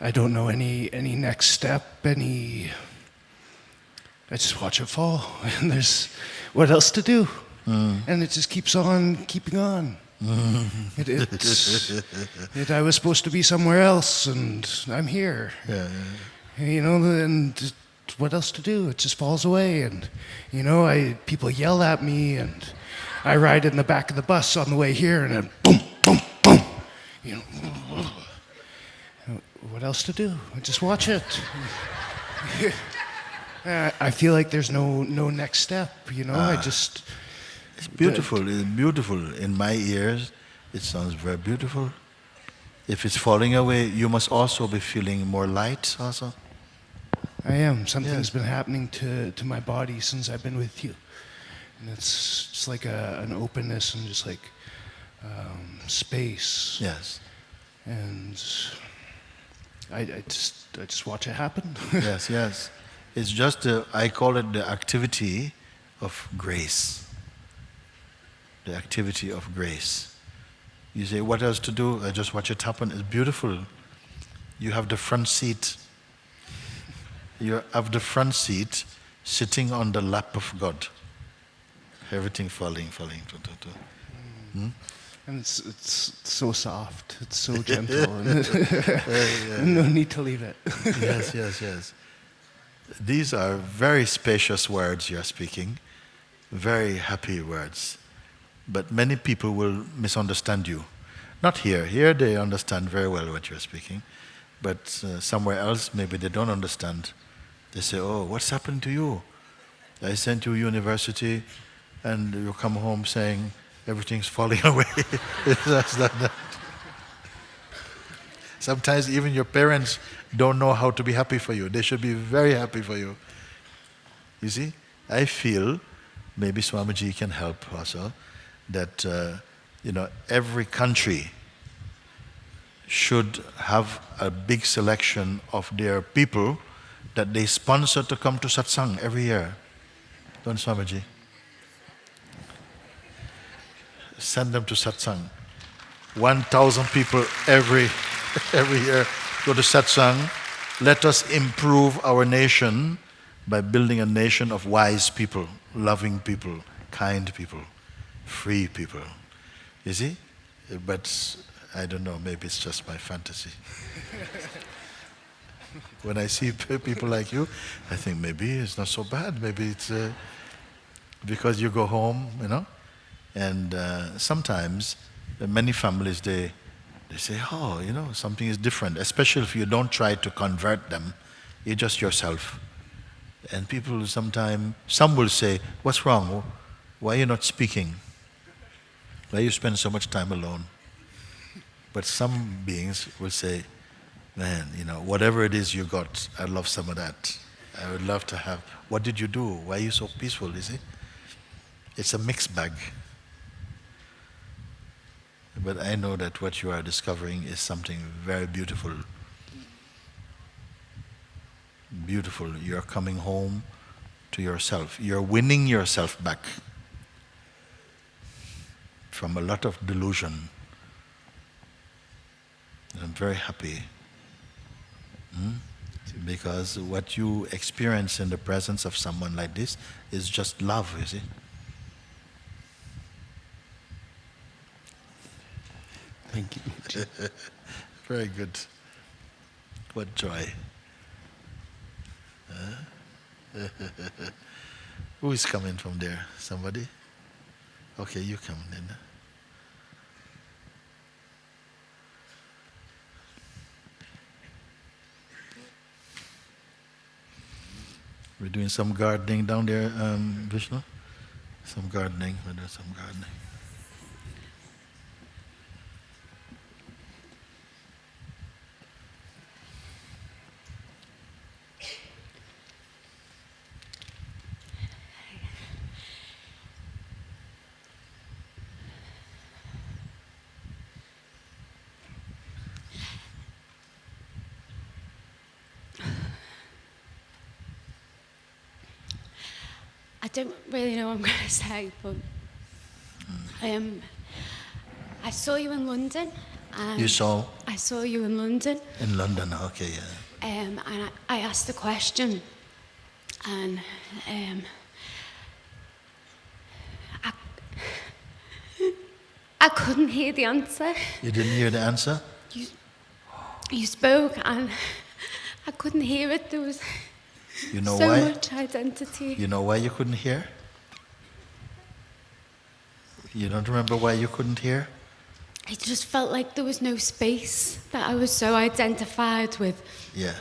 I don't know any next step, I just watch it fall. And there's, what else to do? And it just keeps on keeping on. I was supposed to be somewhere else, and I'm here. And what else to do? It just falls away, and people yell at me, and I ride in the back of the bus on the way here, and then boom, boom, boom. What else to do? I just watch it. I feel like there's no next step. I just. It's beautiful. It's beautiful. In my ears, it sounds very beautiful. If it's falling away, you must also be feeling more light also. I am. Something's been happening to my body since I've been with you. And it's just like an openness and just like space. Yes. And I just watch it happen. Yes. It's just, I call it the activity of grace. The activity of grace. You say, what else to do? I just watch it happen. It's beautiful. You have the front seat. You have the front seat sitting on the lap of God. Everything falling. And it's so soft. It's so gentle. No need to leave it. Yes. These are very spacious words you're speaking. very happy words. But many people will misunderstand you. Not here. Here they understand very well what you're speaking. But somewhere else, maybe they don't understand. They say, oh, what's happened to you? I sent you university, and you come home saying everything's falling away. That's not that. Sometimes even your parents don't know how to be happy for you. They should be very happy for you. You see? I feel, maybe Swamiji can help also, that every country should have a big selection of their people that they sponsor to come to Satsang every year. Don't Swamiji? Send them to Satsang. 1,000 people every year go to Satsang. Let us improve our nation by building a nation of wise people, loving people, kind people, free people. You see? But I don't know, maybe it's just my fantasy. When I see people like you, I think maybe it's not so bad. Maybe it's because you go home, and sometimes many families, they say, oh, something is different, especially if you don't try to convert them. You're just yourself. And people sometimes, some will say, what's wrong? Why are you not speaking? Why you spend so much time alone? But some beings will say, man, whatever it is you got, I'd love some of that. I would love to have. What did you do? Why are you so peaceful, you see? It's a mixed bag. But I know that what you are discovering is something very beautiful. Beautiful. You're coming home to yourself. You're winning yourself back from a lot of delusion. I'm very happy. Because what you experience in the presence of someone like this is just love, you see. Thank you. Very good. What joy. Who is coming from there? Somebody? Okay, you come in. We're doing some gardening down there, Vishnu? Some gardening. We're doing some gardening. I don't really know what I'm going to say, but I saw you in London. You saw? I saw you in London. In London, okay, yeah. And I asked a question, and I couldn't hear the answer. You didn't hear the answer? You spoke, and I couldn't hear it. There was You know so why? much identity. You know why you couldn't hear? You don't remember why you couldn't hear? It just felt like there was no space, that I was so identified with. Yeah.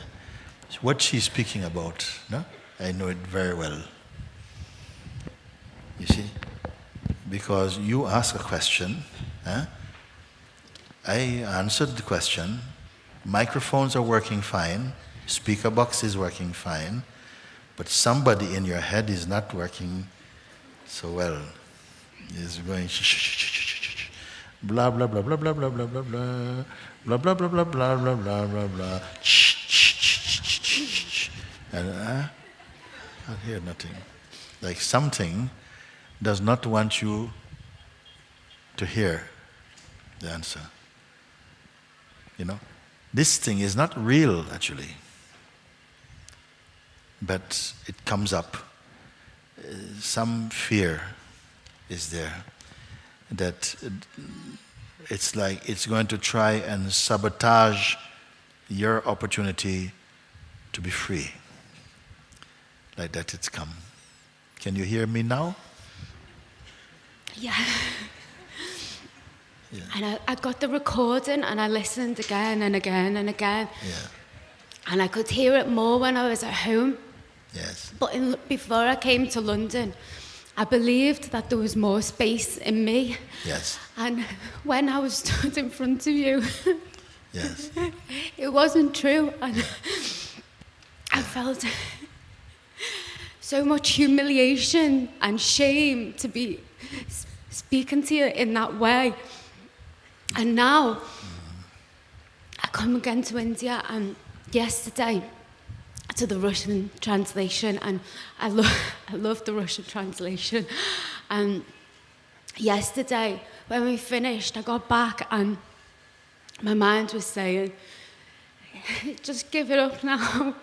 What she's speaking about, no? I know it very well. You see? Because you ask a question, I answered the question, microphones are working fine, speaker box is working fine, but somebody in your head is not working so well. Is going blah blah blah blah blah blah blah blah blah blah blah blah blah blah blah blah blah blah, and I can't hear nothing. Like something does not want you to hear the answer. This thing is not real actually, but it comes up. Some fear is there that it's like it's going to try and sabotage your opportunity to be free. Like that it's come. Can you hear me now? Yeah. Yeah. And I got the recording and I listened again and again and again. Yeah. And I could hear it more when I was at home. Yes. But before I came to London, I believed that there was more space in me. Yes. And when I was stood in front of you, Yes. it wasn't true. And I felt so much humiliation and shame to be speaking to you in that way. And now, I come again to India, and yesterday, to the Russian translation, and I love the Russian translation. And yesterday, when we finished, I got back, and my mind was saying, just give it up now.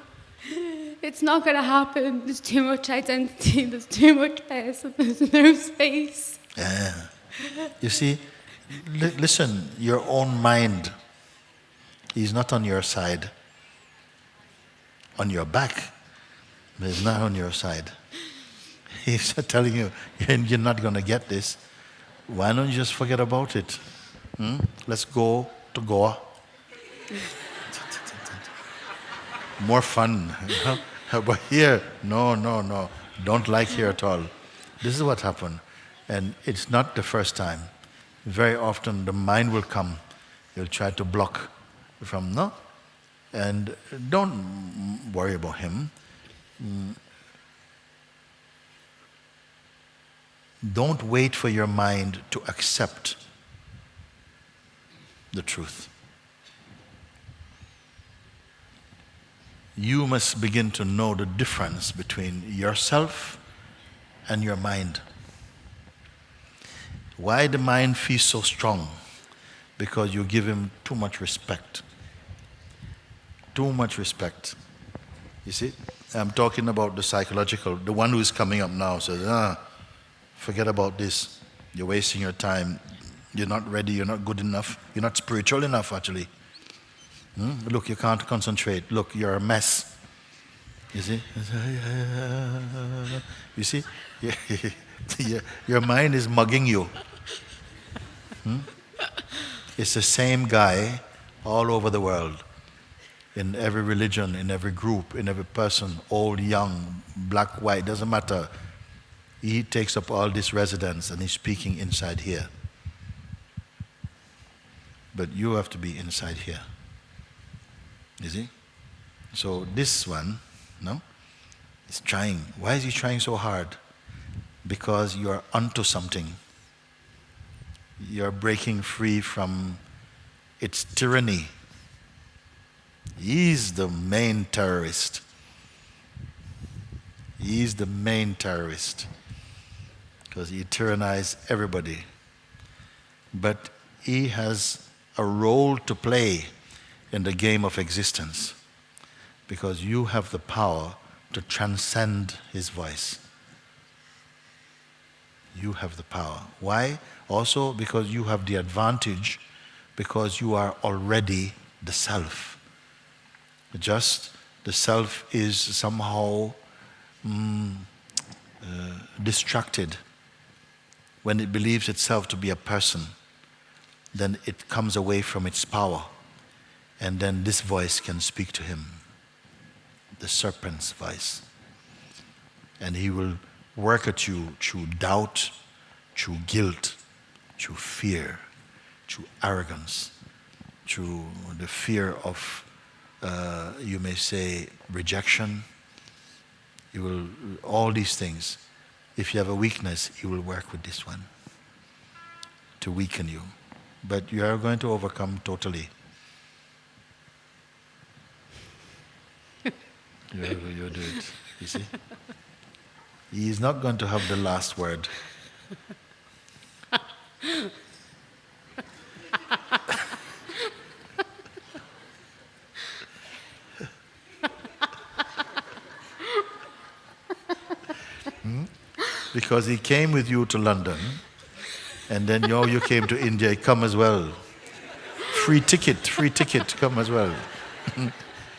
It's not going to happen. There's too much identity. There's too much person. There's no space. Yeah. You see, listen, your own mind is not on your side. On your back, but it's not on your side. He's telling you, you're not going to get this. Why don't you just forget about it? Let's go to Goa. More fun. But here, no. Don't like here at all. This is what happened. And it's not the first time. Very often the mind will come. He'll try to block from, no? And don't worry about him. Don't wait for your mind to accept the truth. You must begin to know the difference between yourself and your mind. Why the mind feels so strong? Because you give him too much respect. Too much respect. You see? I'm talking about the psychological. The one who is coming up now says, forget about this. You're wasting your time. You're not ready. You're not good enough. You're not spiritual enough, actually. Look, you can't concentrate. Look, you're a mess. You see? You see? Your mind is mugging you. It's the same guy all over the world. In every religion, in every group, in every person, old, young, black, white, doesn't matter. He takes up all this residence and he's speaking inside here. But you have to be inside here. You see? So this one, no, is trying. Why is he trying so hard? Because you're onto something. You're breaking free from its tyranny. He's the main terrorist. He's the main terrorist. Because he tyrannizes everybody. But he has a role to play in the game of existence. Because you have the power to transcend his voice. You have the power. Why? Also because you have the advantage, because you are already the self. Just the self is somehow distracted. When it believes itself to be a person, then it comes away from its power. And then this voice can speak to him. The serpent's voice. And he will work at you through doubt, through guilt, through fear, through arrogance, through the fear of, you may say, rejection. He will, all these things. If you have a weakness, he will work with this one to weaken you. But you are going to overcome totally. You do it, you see? He is not going to have the last word. Because he came with you to London, and then you came to India, come as well. Free ticket, come as well.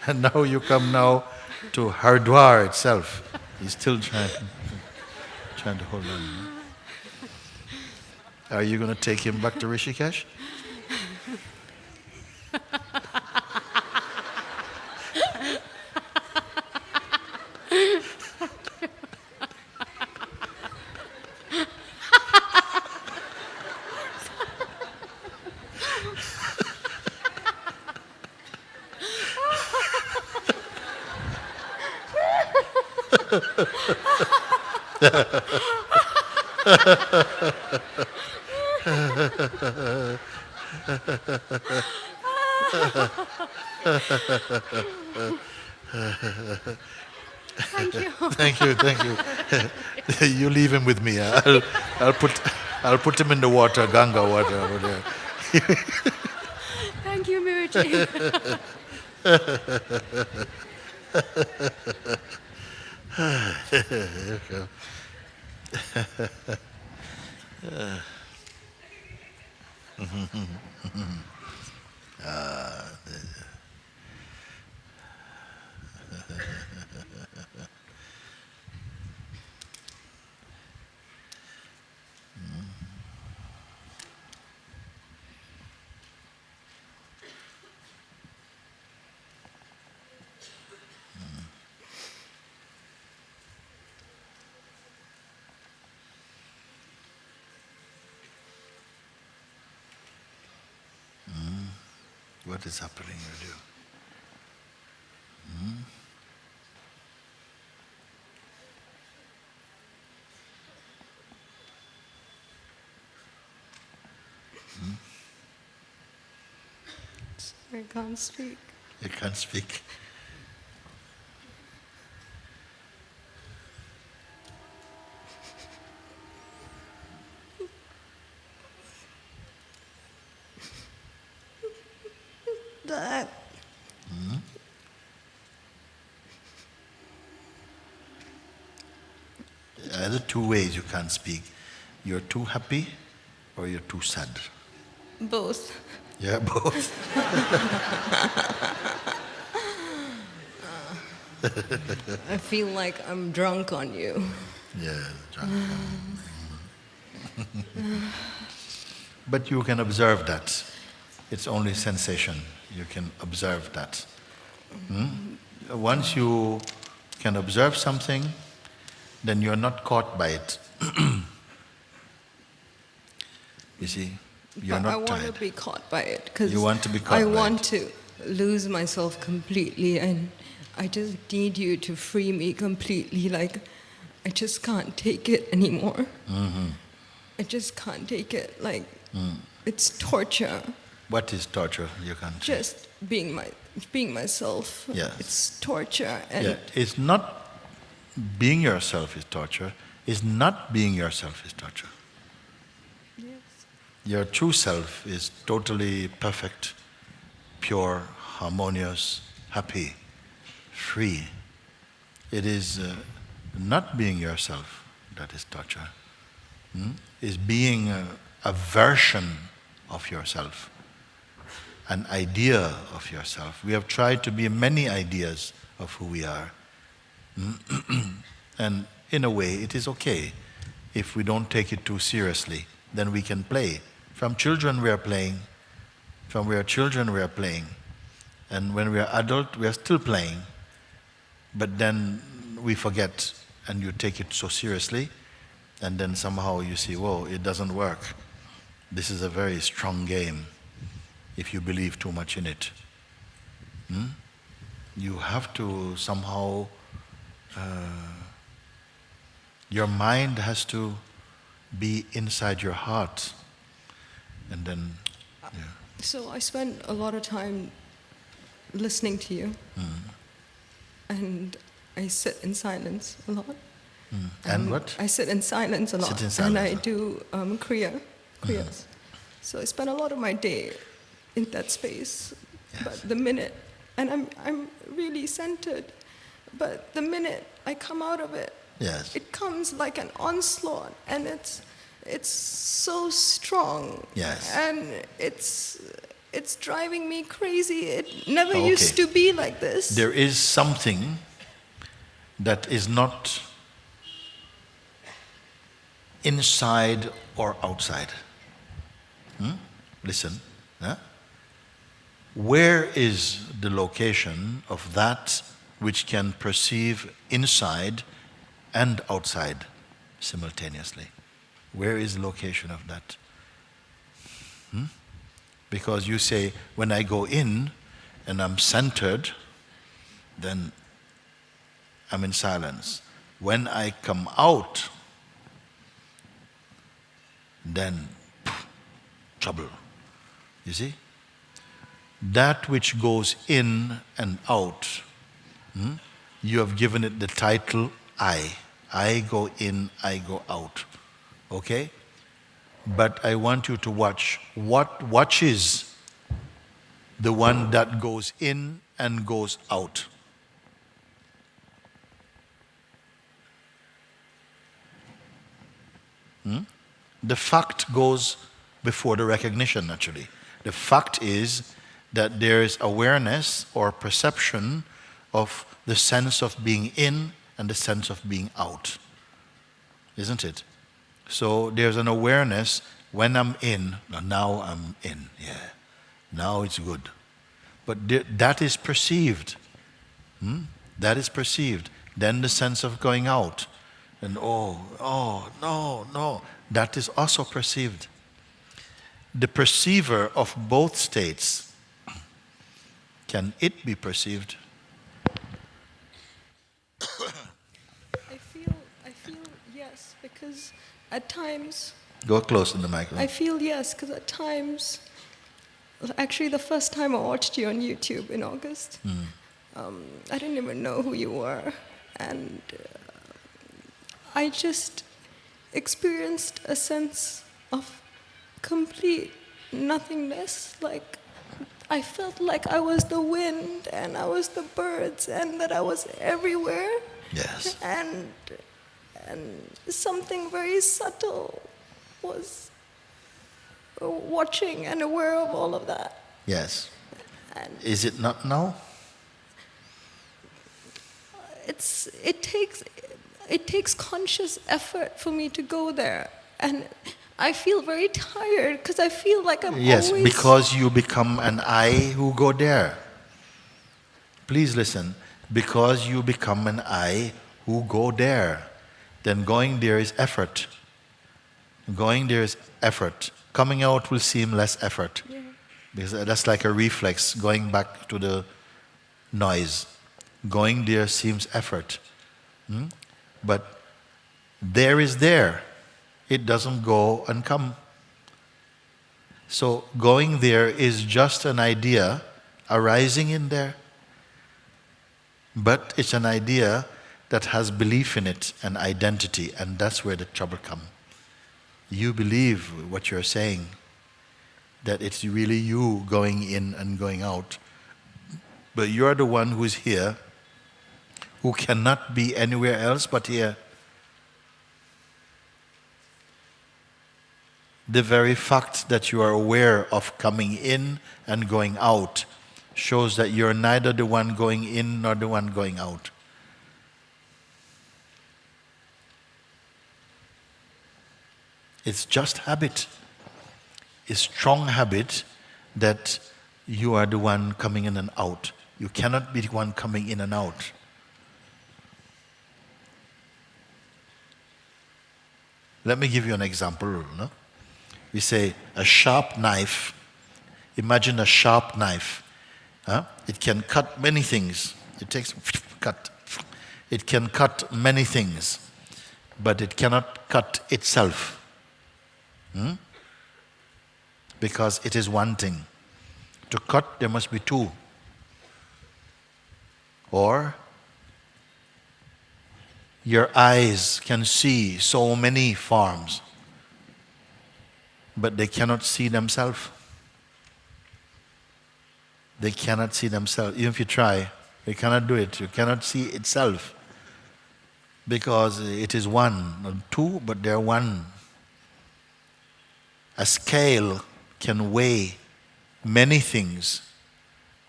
And now you come now to Haridwar itself. He's still trying to hold on. Are you going to take him back to Rishikesh? Thank you. Thank you. You leave him with me. I'll put him in the water, Ganga water over there. Thank you, Muruji. What is happening with you? I can't speak. You can't speak. That. Either two ways you can't speak. You're too happy or you're too sad. Both. Yeah, both. I feel like I'm drunk on you. Yeah, drunk. But you can observe that. It's only sensation. You can observe that. Once you can observe something, then you're not caught by it. You see, you're But I not want tired. to be caught by it because You want to be caught I by want it. to lose myself completely, and I just need you to free me completely. Like, I just can't take it anymore. I just can't take it. Like, it's torture. What is torture? You can't. Just being myself. Yes. It's torture, and Yeah, it's not being yourself is torture. It's not being yourself is torture. yes. Your true self is totally perfect, pure, harmonious, happy, free. It is not being yourself that is torture. It's being a version of yourself, an idea of yourself. We have tried to be many ideas of who we are. And in a way, it is okay if we don't take it too seriously. Then we can play. From children we are playing. From we are children we are playing. And when we are adult, we are still playing. But then we forget and you take it so seriously. And then somehow you see, whoa, it doesn't work. This is a very strong game if you believe too much in it. You have to somehow, your mind has to be inside your heart. And then, yeah. So I spend a lot of time listening to you, and I sit in silence a lot. And what? I sit in silence a lot, Sit in and I silence. do kriyas. So I spend a lot of my day in that space. Yes. But the minute, and I'm really centered, but the minute I come out of it, Yes. it comes like an onslaught, and it's so strong. Yes. And it's driving me crazy. It never Okay. used to be like this. There is something that is not inside or outside. Listen. Huh? Where is the location of that which can perceive inside and outside simultaneously? Where is the location of that? Because you say, when I go in and I'm centered, then I'm in silence. When I come out, then trouble. You see? That which goes in and out, you have given it the title I. I go in, I go out. Okay? But I want you to watch. What watches the one that goes in and goes out? The fact goes before the recognition, actually. The fact is that there is awareness or perception of the sense of being in and the sense of being out. Isn't it? So there's an awareness when I'm in, now I'm in, yeah. Now it's good. But that is perceived. That is perceived. Then the sense of going out. And no. That is also perceived. The perceiver of both states, can it be perceived? I feel yes, because at times... Go close to the microphone. I feel yes, because at times... Actually, the first time I watched you on YouTube in August, I didn't even know who you were. And I just experienced a sense of complete nothingness. Like, I felt like I was the wind and I was the birds and that I was everywhere. Yes. And something very subtle was watching and aware of all of that. Yes. And is it not now? It takes conscious effort for me to go there, and I feel very tired because I feel like I'm yes, always... because you become an I who go there. Please listen. Because you become an I who go there, then going there is effort. Going there is effort. Coming out will seem less effort. Yeah. Because that's like a reflex, going back to the noise. Going there seems effort. But there is there. It doesn't go and come. So going there is just an idea arising in there. But it's an idea that has belief in it and identity, and that's where the trouble comes. You believe what you're saying, that it's really you going in and going out. But you're the one who's here, who cannot be anywhere else but here. The very fact that you are aware of coming in and going out shows that you're neither the one going in nor the one going out. It's just habit. It's strong habit that you are the one coming in and out. You cannot be the one coming in and out. Let me give you an example. No? We say a sharp knife. Imagine a sharp knife. Huh? It can cut many things. It takes cut. It can cut many things, but it cannot cut itself. Because it is one thing. To cut, there must be two. Or your eyes can see so many forms, but they cannot see themselves. They cannot see themselves. Even if you try, you cannot do it. You cannot see itself. Because it is one. Not two, but they're one. A scale can weigh many things,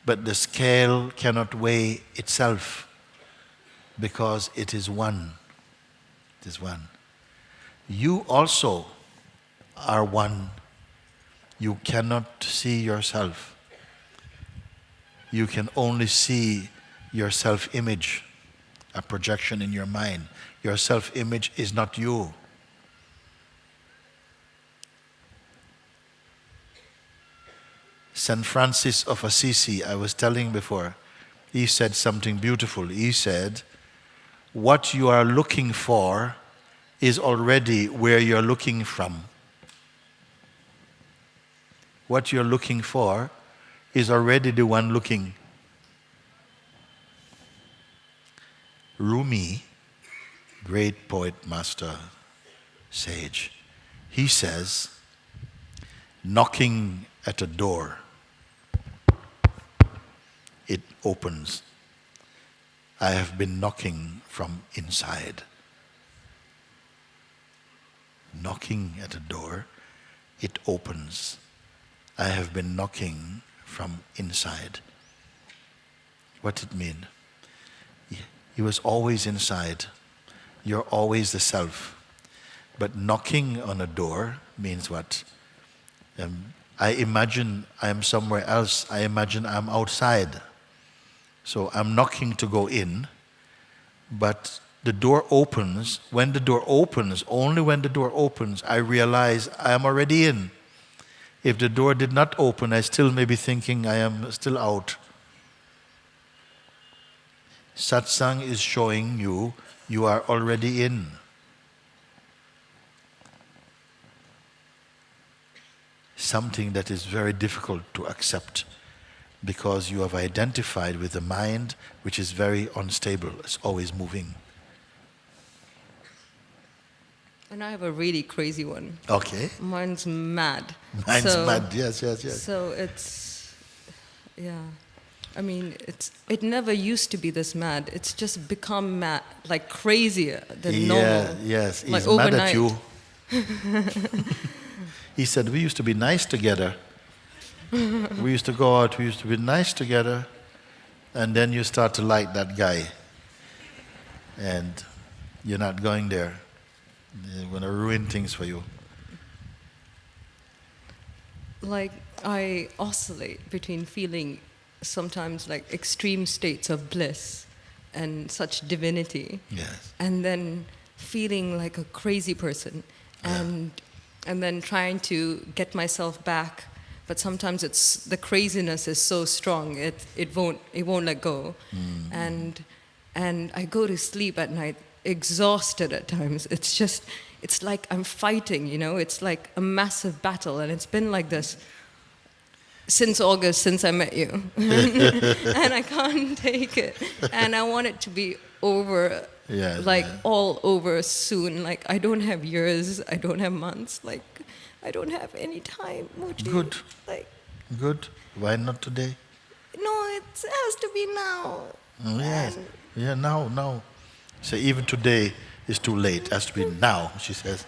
but the scale cannot weigh itself because it is one. It is one. You also are one. you cannot see yourself. You can only see your self-image, a projection in your mind. Your self-image is not you. St. Francis of Assisi, I was telling before, he said something beautiful. He said, what you are looking for is already where you're looking from. What you're looking for is already the one looking. Rumi, great poet, master, sage, he says, knocking at a door, it opens. I have been knocking from inside. Knocking at a door, it opens. I have been knocking from inside. What did it mean? He was always inside. You're always the self. But knocking on a door means what? I imagine I'm somewhere else. I imagine I'm outside. So I'm knocking to go in, but the door opens. When the door opens, only when the door opens, I realize I am already in. If the door did not open, I still may be thinking I am still out. Satsang is showing you, you are already in. Something that is very difficult to accept because you have identified with a mind which is very unstable. It's always moving. And I have a really crazy one. Okay. Mine's mad. Mine's mad, yes. So yeah. I mean, it never used to be this mad. It's just become mad, like crazier than normal. Yes, he's like mad overnight. at you. He said, we used to be nice together. We used to go out, we used to be nice together. And then you start to like that guy. And you're not going there. They're going to ruin things for you. Like, I oscillate between feeling sometimes like extreme states of bliss and such divinity. Yes. And then feeling like a crazy person. And then trying to get myself back. But sometimes the craziness is so strong, it won't let go. And I go to sleep at night exhausted at times. It's like I'm fighting, it's like a massive battle, and it's been like this since August, since I met you. And I can't take it. And I want it to be over, all over soon. Like, I don't have years, I don't have months, like, I don't have any time. Good. Like, Good. Why not today? no, it has to be now. Yes. Yeah, now. So even today is too late. It has to be now, she says.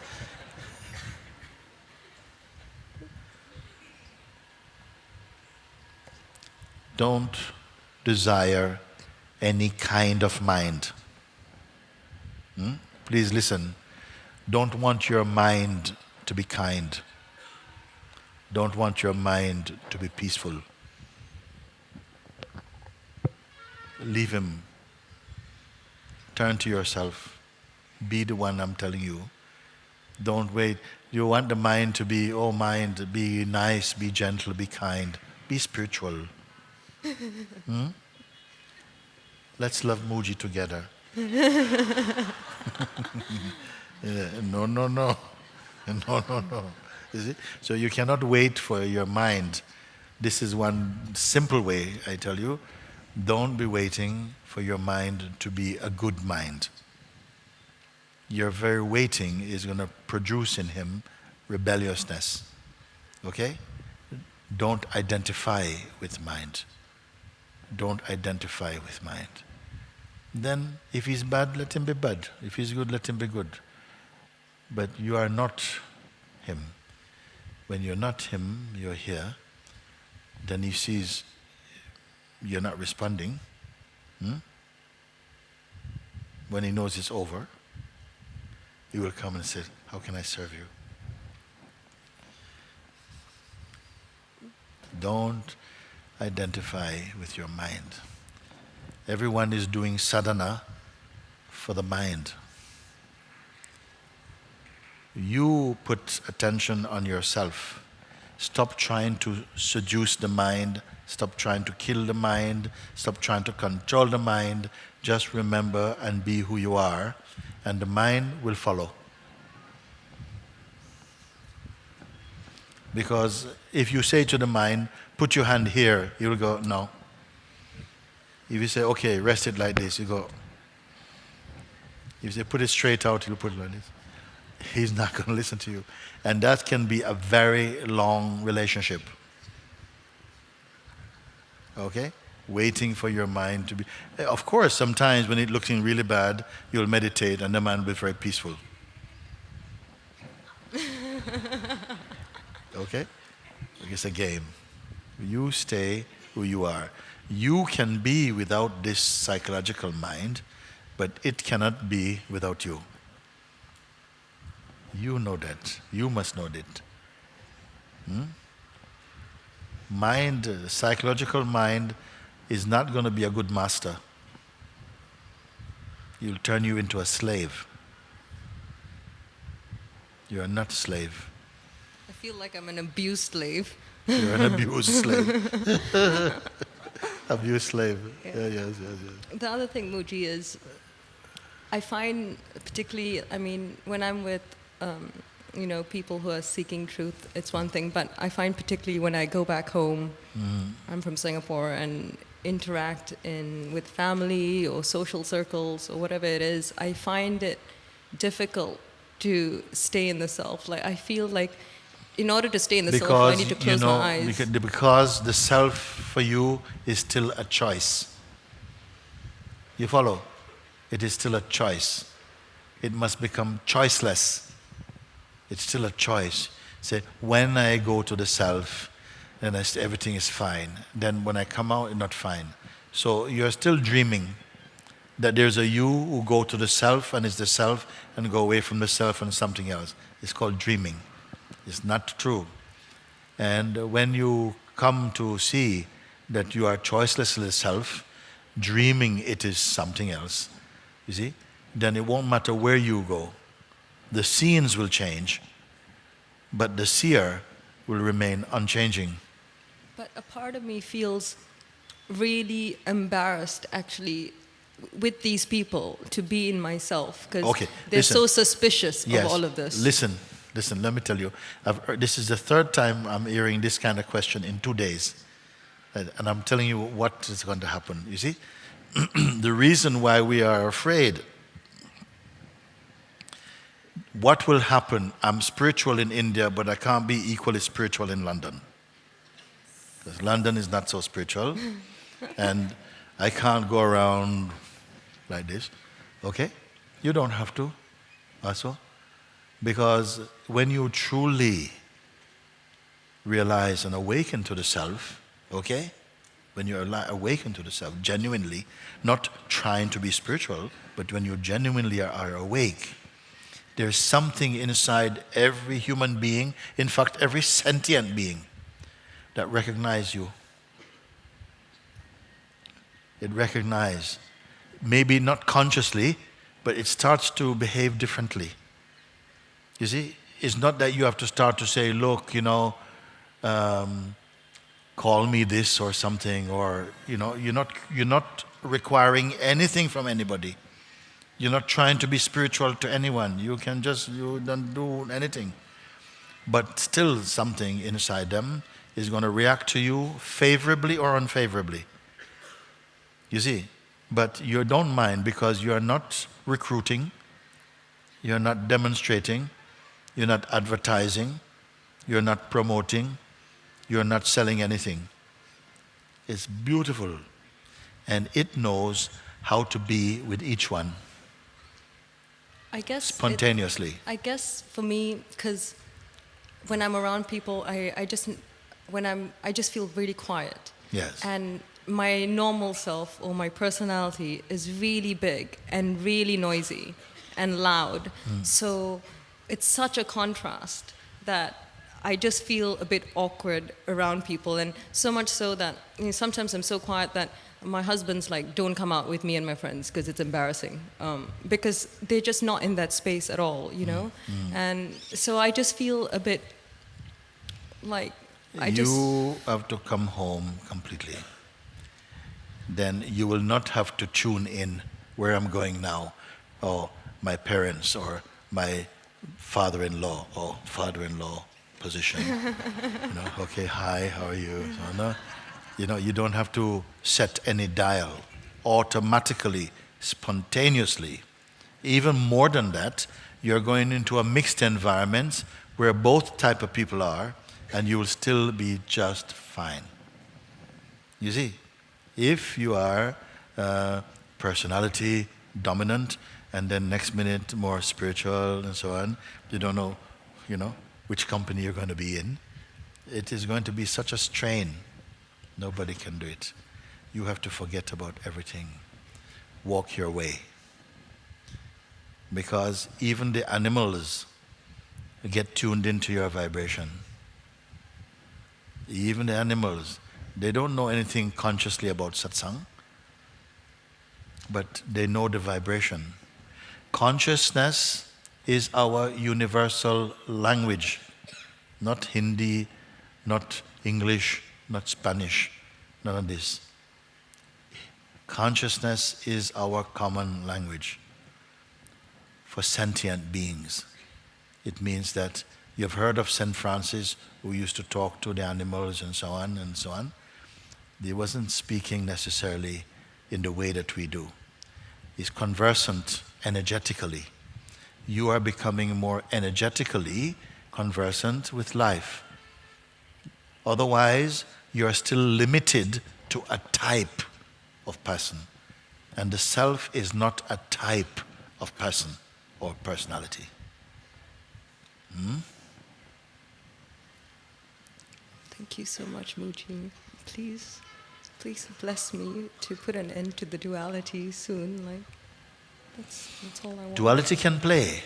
Don't desire any kind of mind. Please listen. Don't want your mind to be kind. Don't want your mind to be peaceful. Leave him. Turn to yourself. Be the one I'm telling you. Don't wait. You want the mind to be, oh mind, be nice, be gentle, be kind, be spiritual. Let's love Muji together. No. No. You see? So you cannot wait for your mind. This is one simple way, I tell you. Don't be waiting for your mind to be a good mind. Your very waiting is going to produce in him rebelliousness. Okay? Don't identify with mind. Don't identify with mind. Then, if he's bad, let him be bad. If he's good, let him be good. But you are not him. When you're not him, you're here, then he sees you're not responding. When he knows it's over, he will come and say, how can I serve you? Don't identify with your mind. Everyone is doing sadhana for the mind. You put attention on yourself. Stop trying to seduce the mind. Stop trying to kill the mind. Stop trying to control the mind. Just remember and be who you are, and the mind will follow. Because if you say to the mind, put your hand here, you'll go, no. If you say, okay, rest it like this, you go. If you say, put it straight out, you'll put it like this. He's not going to listen to you. And that can be a very long relationship. Okay? Waiting for your mind to be... Of course, sometimes when it's looking really bad, you'll meditate and the mind will be very peaceful. Okay? It's a game. You stay who you are. You can be without this psychological mind, but it cannot be without you. You know that. You must know that. Mind, psychological mind, is not going to be a good master. He'll turn you into a slave. You are not a slave. I feel like I'm an abused slave. You're an abused slave. Abused slave. Yeah, yes. The other thing, Muji, is I find particularly, when I'm with, people who are seeking truth, it's one thing, but I find particularly when I go back home, I'm from Singapore, and interact with family or social circles or whatever it is, I find it difficult to stay in the self. Like, I feel like in order to stay in the self, I need to close my eyes. Because the self for you is still a choice. You follow? It is still a choice. It must become choiceless. It's still a choice. Say, when I go to the self, then everything is fine. Then when I come out, it's not fine. So you're still dreaming that there's a you who go to the self and is the self and go away from the self and something else. It's called dreaming. It's not true. And when you come to see that you are choicelessly self, dreaming it is something else, you see, then it won't matter where you go. The scenes will change, but the seer will remain unchanging. But a part of me feels really embarrassed, actually, with these people to be in myself, because they're so suspicious of all of this. Listen, let me tell you. This is the third time I'm hearing this kind of question in 2 days. And I'm telling you what is going to happen. You see, the reason why we are afraid, what will happen? I'm spiritual in India, but I can't be equally spiritual in London. Because London is not so spiritual. And I can't go around like this. Okay? You don't have to also. Because when you truly realize and awaken to the self, okay? When you awaken to the self, genuinely, not trying to be spiritual, but when you genuinely are awake, there's something inside every human being, in fact, every sentient being, that recognizes you. It recognizes, maybe not consciously, but it starts to behave differently. You see, it's not that you have to start to say, look, call me this or something, or, you're not requiring anything from anybody. You're not trying to be spiritual to anyone. You don't do anything. But still something inside them is going to react to you favorably or unfavorably. You see, but you don't mind because you're not recruiting, you're not demonstrating, you're not advertising, you're not promoting, you're not selling anything. It's beautiful. And it knows how to be with each one. I guess spontaneously. I guess for me, because when I'm around people, I just feel really quiet. Yes. And my normal self or my personality is really big and really noisy and loud. So it's such a contrast that I just feel a bit awkward around people, and so much so that sometimes I'm so quiet that my husband's like, don't come out with me and my friends because it's embarrassing, because they're just not in that space at all, And so I just feel a bit like You have to come home completely. Then you will not have to tune in where I'm going now, or my parents, or my father-in-law or father-in-law position. Okay, hi, how are you? So, no, you don't have to set any dial. Automatically, spontaneously. Even more than that, you're going into a mixed environment where both type of people are, and you will still be just fine. You see, if you are personality dominant, and then next minute more spiritual and so on, you don't know, which company you're going to be in. It is going to be such a strain. Nobody can do it. You have to forget about everything. Walk your way. Because even the animals get tuned into your vibration. Even the animals, they don't know anything consciously about satsang, but they know the vibration. Consciousness is our universal language, not Hindi, not English, not Spanish, none of this. Consciousness is our common language for sentient beings. It means that you've heard of St. Francis, who used to talk to the animals and so on and so on. He wasn't speaking necessarily in the way that we do. He's conversant energetically. You are becoming more energetically conversant with life. Otherwise, you are still limited to a type of person. And the self is not a type of person or personality. Thank you so much, Muji. Please bless me to put an end to the duality soon. That's all I want. Duality can play.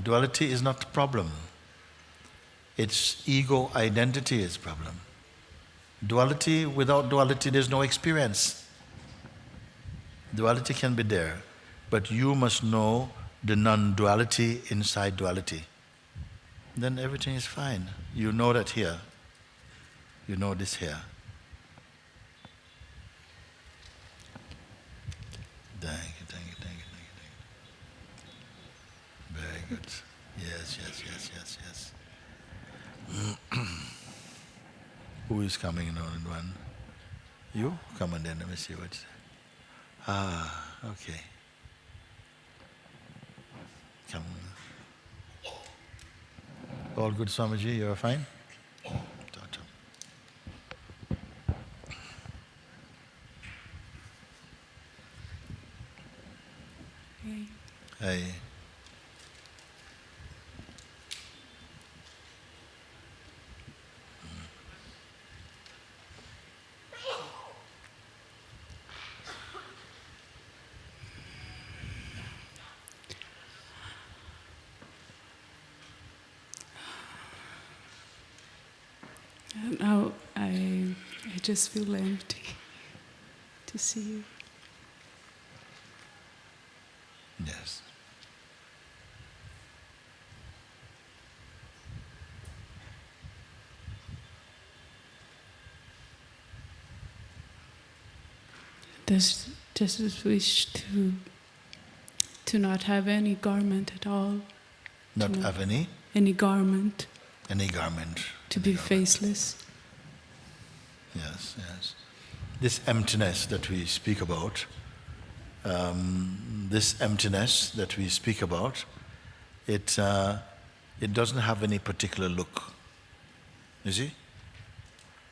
Duality is not the problem. It's ego identity is problem. Duality, without duality, there's no experience. Duality can be there, but you must know the non-duality inside duality. Then everything is fine. You know that here. You know this here. Thank you. Very good. Yes. Who is coming in on one? You? Come on then, let me see what. Okay. Come. All good, Swamiji, you are fine? Hey. Now I just feel empty to see you. Yes. Just wish to not have any garment at all. Not have any? Any garment. Any garment. To be faceless. Yes. This emptiness that we speak about, it doesn't have any particular look. You see?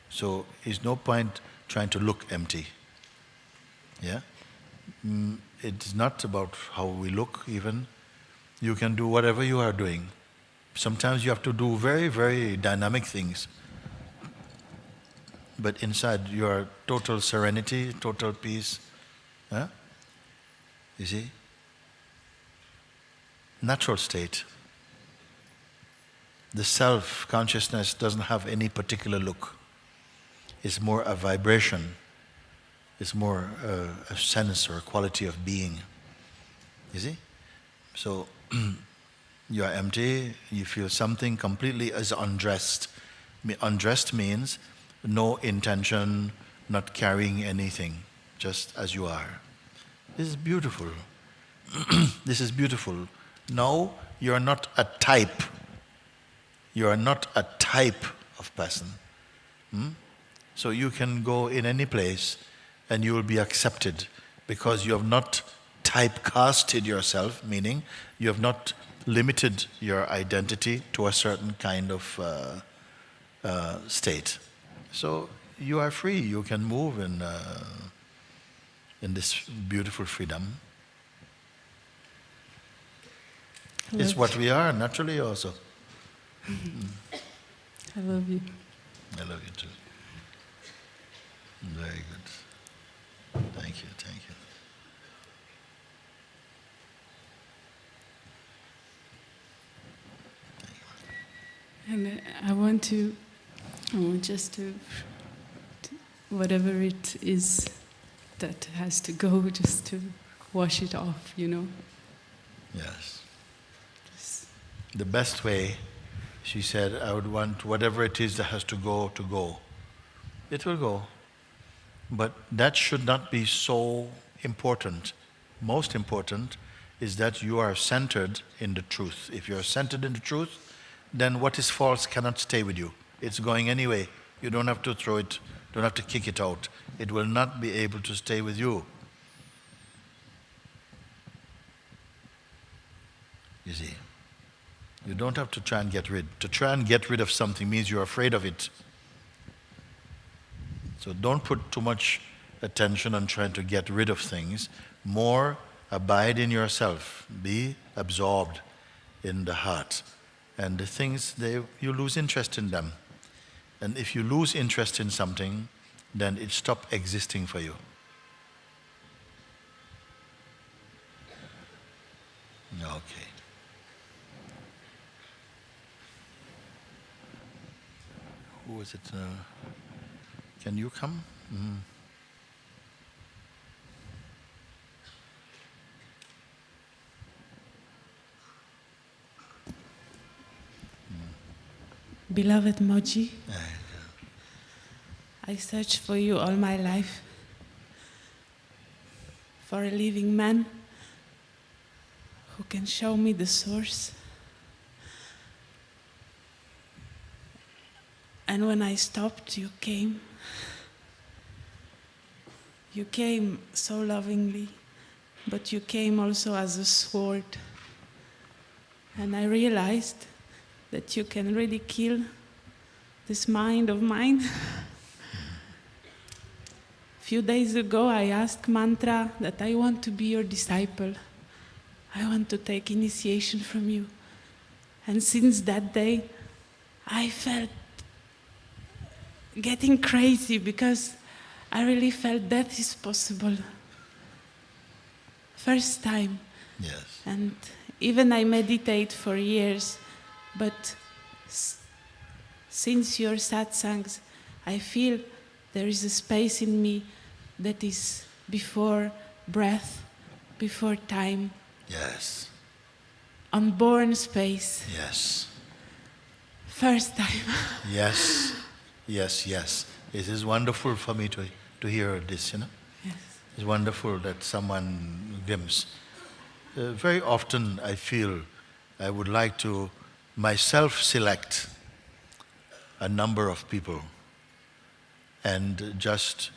So there's no point trying to look empty. Yeah? It's not about how we look even. You can do whatever you are doing. Sometimes you have to do very, very dynamic things. But inside your total serenity, total peace. Huh? You see? Natural state. the self-consciousness doesn't have any particular look. It's more a vibration. It's more a sense or a quality of being. You see? So you are empty, you feel something completely is undressed. Undressed means no intention, not carrying anything, just as you are. This is beautiful. This is beautiful. Now you are not a type. You are not a type of person. So you can go in any place and you will be accepted because you have not typecasted yourself, meaning you have not limited your identity to a certain kind of state. So you are free. You can move in this beautiful freedom. It's what we are naturally also. I love you. I love you too. Very good. Thank you, thank you. And I want just to, whatever it is that has to go, just to wash it off, you know. Yes. The best way, she said, I would want whatever it is that has to go. It will go. But that should not be so important. Most important is that you are centered in the truth. If you are centered in the truth, then what is false cannot stay with you. It's going anyway. You don't have to throw it, don't have to kick it out. It will not be able to stay with you. You see, you don't have to try and get rid. To try and get rid of something means you're afraid of it. So don't put too much attention on trying to get rid of things. More abide in yourself. Be absorbed in the heart. And the things, you lose interest in them. And if you lose interest in something, then it stops existing for you. Okay. Who is it? Can you come? Beloved Moji, I searched for you all my life, for a living man who can show me the source. And when I stopped, you came. You came so lovingly, but you came also as a sword. And I realized that you can really kill this mind of mine. A few days ago, I asked Mantra that I want to be your disciple. I want to take initiation from you. And since that day, I felt getting crazy because I really felt that is possible. First time. Yes. And even I meditate for years, but since your satsangs, I feel there is a space in me that is before breath, before time. Yes. Unborn space. Yes. First time. Yes. Yes, yes. It is wonderful for me to hear this, you know. Yes. It's wonderful that someone glimpses. Very often I feel I would like to myself select a number of people and just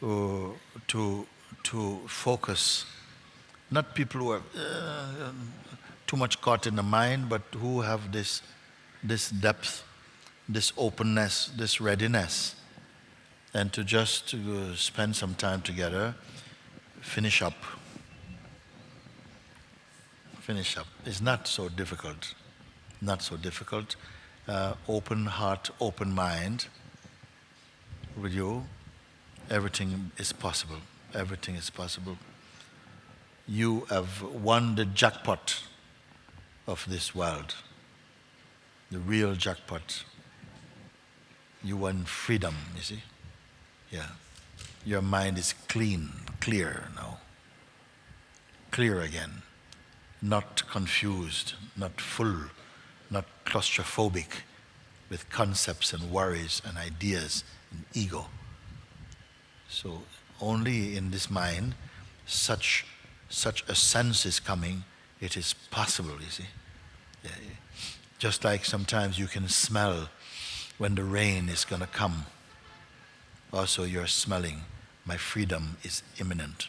to focus, not people who are too much caught in the mind, but who have this depth, this openness, this readiness, and to just spend some time together, finish up. Finish up. It's not so difficult. Not so difficult. Open heart, open mind. With you, everything is possible. Everything is possible. You have won the jackpot of this world. the real jackpot. You want freedom, you see? Yeah. Your mind is clean, clear now. Clear again. Not confused, not full, not claustrophobic with concepts and worries and ideas and ego. So only in this mind such a sense is coming, it is possible, you see. Yeah. Just like sometimes you can smell when the rain is going to come. Also you're smelling, my freedom is imminent.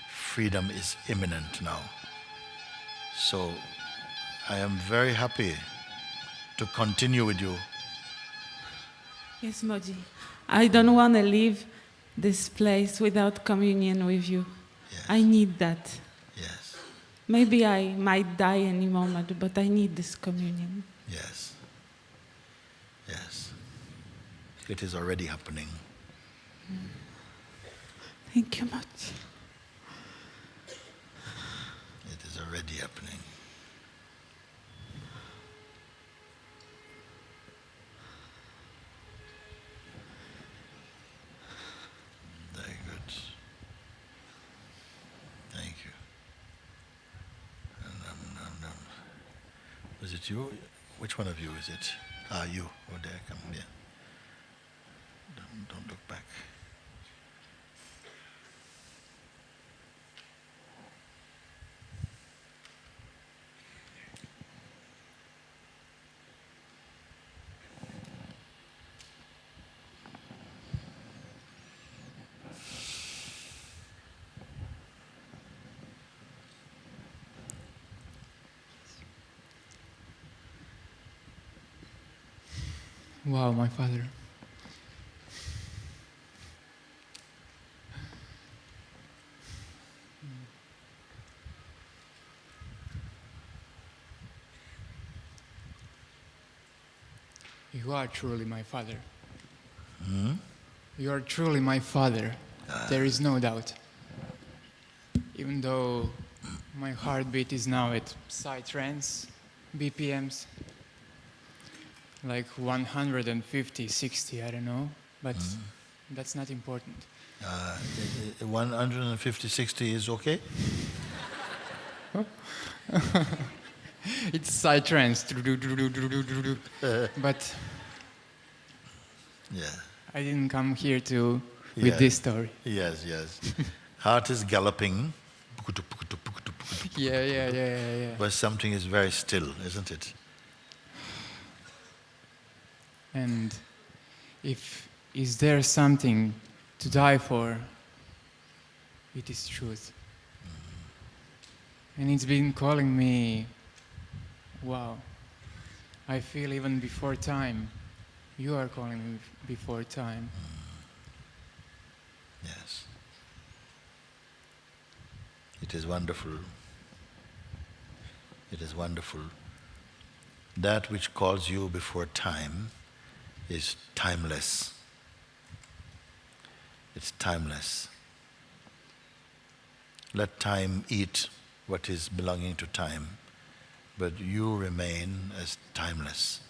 Freedom is imminent now. So I am very happy to continue with you. Yes, Moji. I don't want to leave this place without communion with you. Yes. I need that. Yes. Maybe I might die any moment, but I need this communion. Yes. Yes. It is already happening. Thank you much. It is already happening. Very good. Thank you. Was it you? Which one of you is it? You. Oh, there, come here. Don't look back. Wow, my father. You are truly my father. You are truly my father. There is no doubt. Even though my heartbeat is now at psytrance, BPMs, like 150, 60, I don't know, but that's not important. 150, 60 is okay? It's psytrance, but Yeah. I didn't come here with Yeah. this story. Yes. Heart is galloping. Yeah. But something is very still, isn't it? And is there something to die for? It is truth. And it's been calling me, wow. I feel even before time. You are calling me before time. Yes. It is wonderful. It is wonderful. That which calls you before time is timeless. It's timeless. Let time eat what is belonging to time, but you remain as timeless.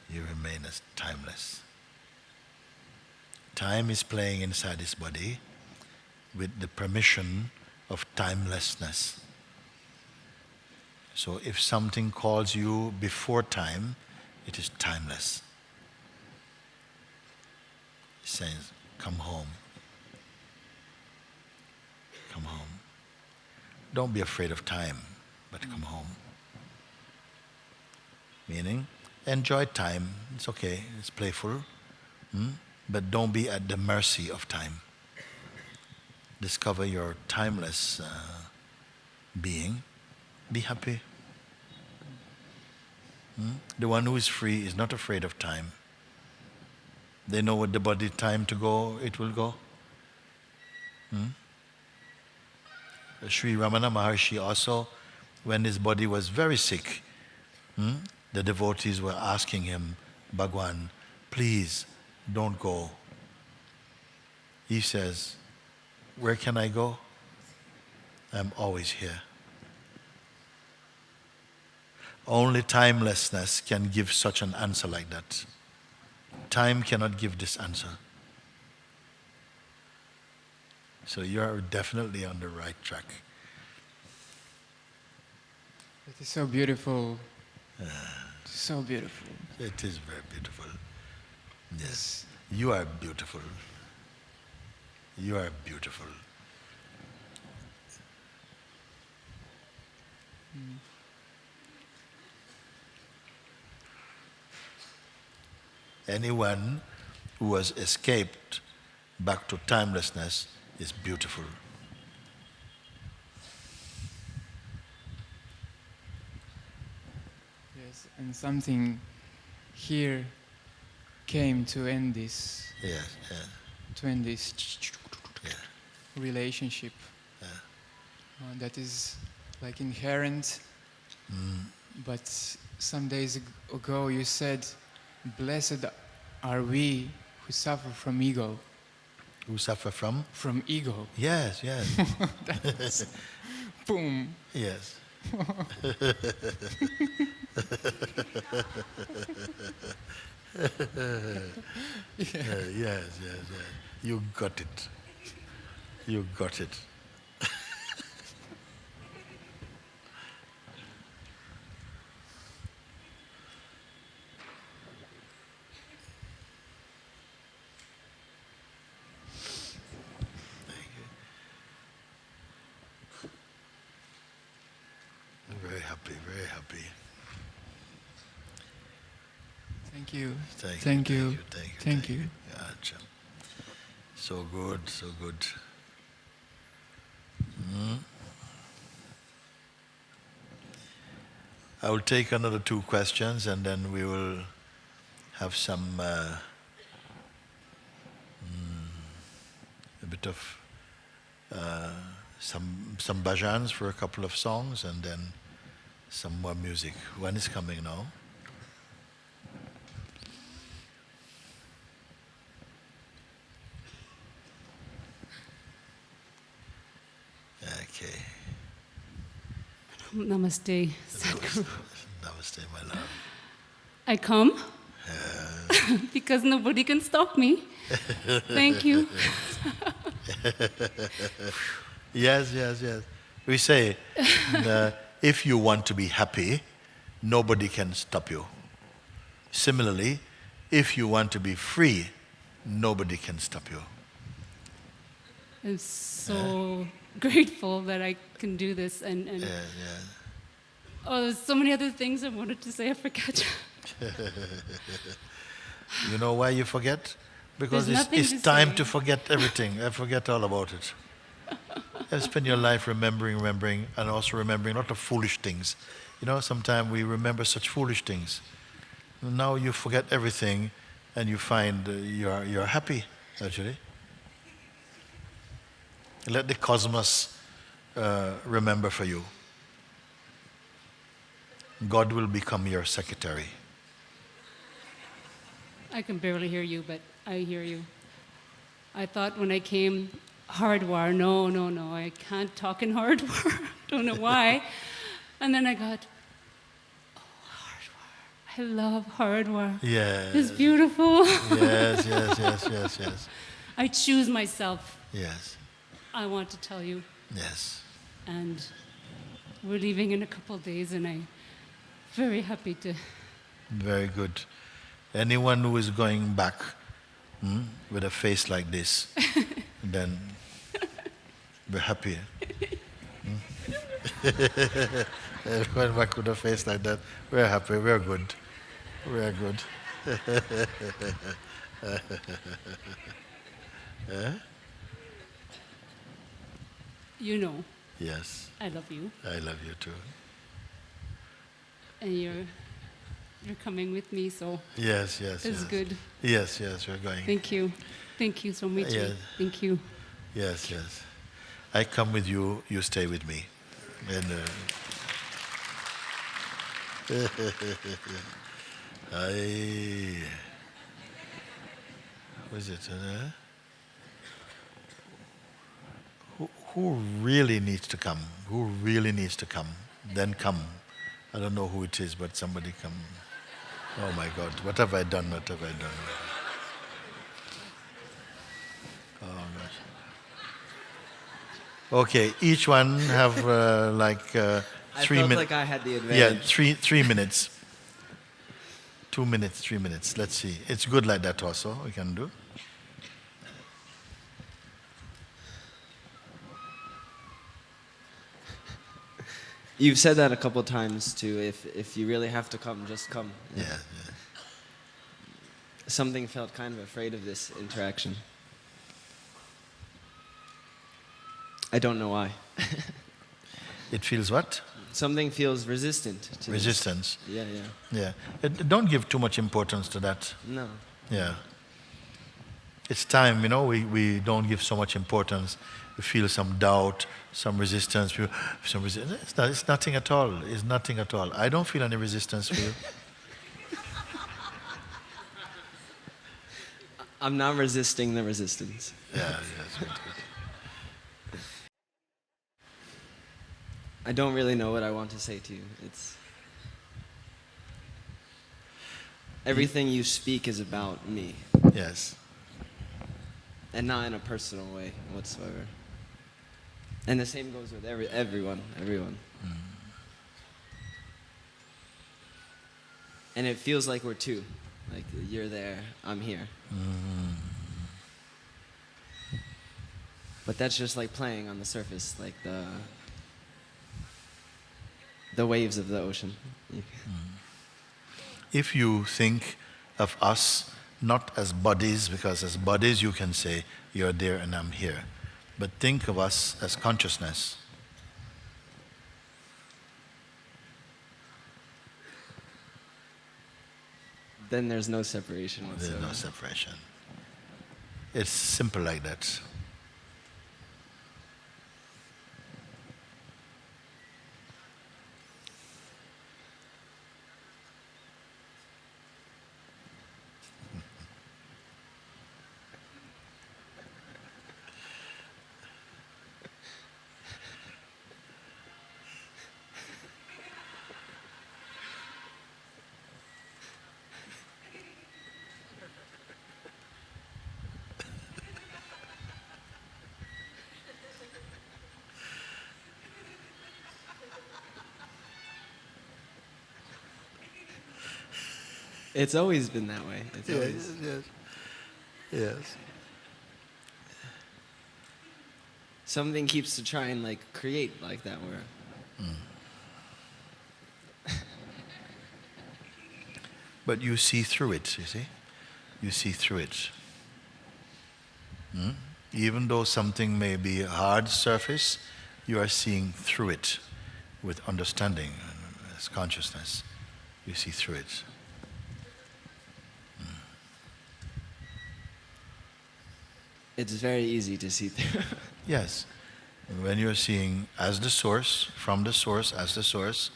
You remain as timeless. Time is playing inside this body with the permission of timelessness. So if something calls you before time, it is timeless. It says, come home. Come home. Don't be afraid of time, but come home. Meaning, enjoy time. It's okay. It's playful. But don't be at the mercy of time. Discover your timeless being. Be happy. The one who is free is not afraid of time. They know what the body time to go, it will go. Sri Ramana Maharshi also, when his body was very sick, the devotees were asking him, Bhagwan, please don't go. He says, where can I go? I'm always here. Only timelessness can give such an answer like that. Time cannot give this answer. So you're definitely on the right track. It is so beautiful. So beautiful. It is very beautiful. Yes. You are beautiful. You are beautiful. Anyone who has escaped back to timelessness is beautiful. Yes, and something here came to end this. Yes, yes. To end this Yeah. relationship that is like inherent. But some days ago you said, "Blessed are we who suffer from ego." Who suffer from? From ego. Yes, yes. That's boom. Yes. Yes, yes, yes. You got it. You got it. Very happy, very happy. Thank you. Thank you. Thank you. Gotcha. So good, so good. I will take another 2 questions and then we will have some a bit of some bhajans for a couple of songs and then some more music. When is coming now? Okay. Namaste, Sadhguru. Namaste, my love. I come because nobody can stop me. Thank you. Yes, yes, yes. We say, if you want to be happy, nobody can stop you. Similarly, if you want to be free, nobody can stop you. I'm so grateful that I can do this. And oh, there's so many other things I wanted to say, I forgot. You know why you forget? Because There's nothing it's to time say. to forget everything. I forget all about it. You spend your life remembering, and also remembering a lot of foolish things. You know, sometimes we remember such foolish things. Now you forget everything, and you find you're happy, actually. Let the cosmos remember for you. God will become your secretary. I can barely hear you, but I hear you. I thought when I came, Haridwar, no, I can't talk in Haridwar. Don't know why. And then I got, oh, Haridwar. I love Haridwar. Yes. It's beautiful. Yes. I choose myself. Yes. I want to tell you. Yes. And we're leaving in a couple of days, and I'm very happy to. Very good. Anyone who is going back with a face like this, then we're happy. Going back with a face like that, we're happy, we're good. We're good. You know. Yes. I love you. I love you too. And you're coming with me, so Yes. it's good. Yes, we're going. Thank you so much. Yes. Thank you. Yes. I come with you, you stay with me. And who is it? who really needs to come? Who really needs to come? Then come. I don't know who it is, but somebody come. Oh my God, what have I done? What have I done? Oh gosh. Okay, each one have 3 I felt minutes. like I had the Yeah, advantage. 3 minutes. 2 minutes, 3 minutes. Let's see. It's good like that also, we can do. You've said that a couple times too. If you really have to come, just come. Yeah. Something felt kind of afraid of this interaction. I don't know why. It feels what? Something feels resistant to this. Resistance. Yeah. Yeah. Don't give too much importance to that. No. Yeah. It's time, we don't give so much importance. We feel some doubt, some resistance. It's nothing at all. It's nothing at all. I don't feel any resistance for you. I'm not resisting the resistance. Yeah, it's good. I don't really know what I want to say to you. Everything you speak is about me. Yes. And not in a personal way whatsoever. And the same goes with everyone. And it feels like we're two. Like you're there, I'm here. But that's just like playing on the surface, like the waves of the ocean. If you think of us not as bodies, because as bodies you can say, you're there and I'm here. But think of us as consciousness. Then there's no separation whatsoever. There's no separation. It's simple like that. It's always been that way. Yes. Something keeps to try and like create like that where But you see through it, you see? You see through it. Even though something may be a hard surface, you are seeing through it with understanding as consciousness. You see through it. it's very easy to see through. Yes. When you're seeing as the source, from the source, as the source,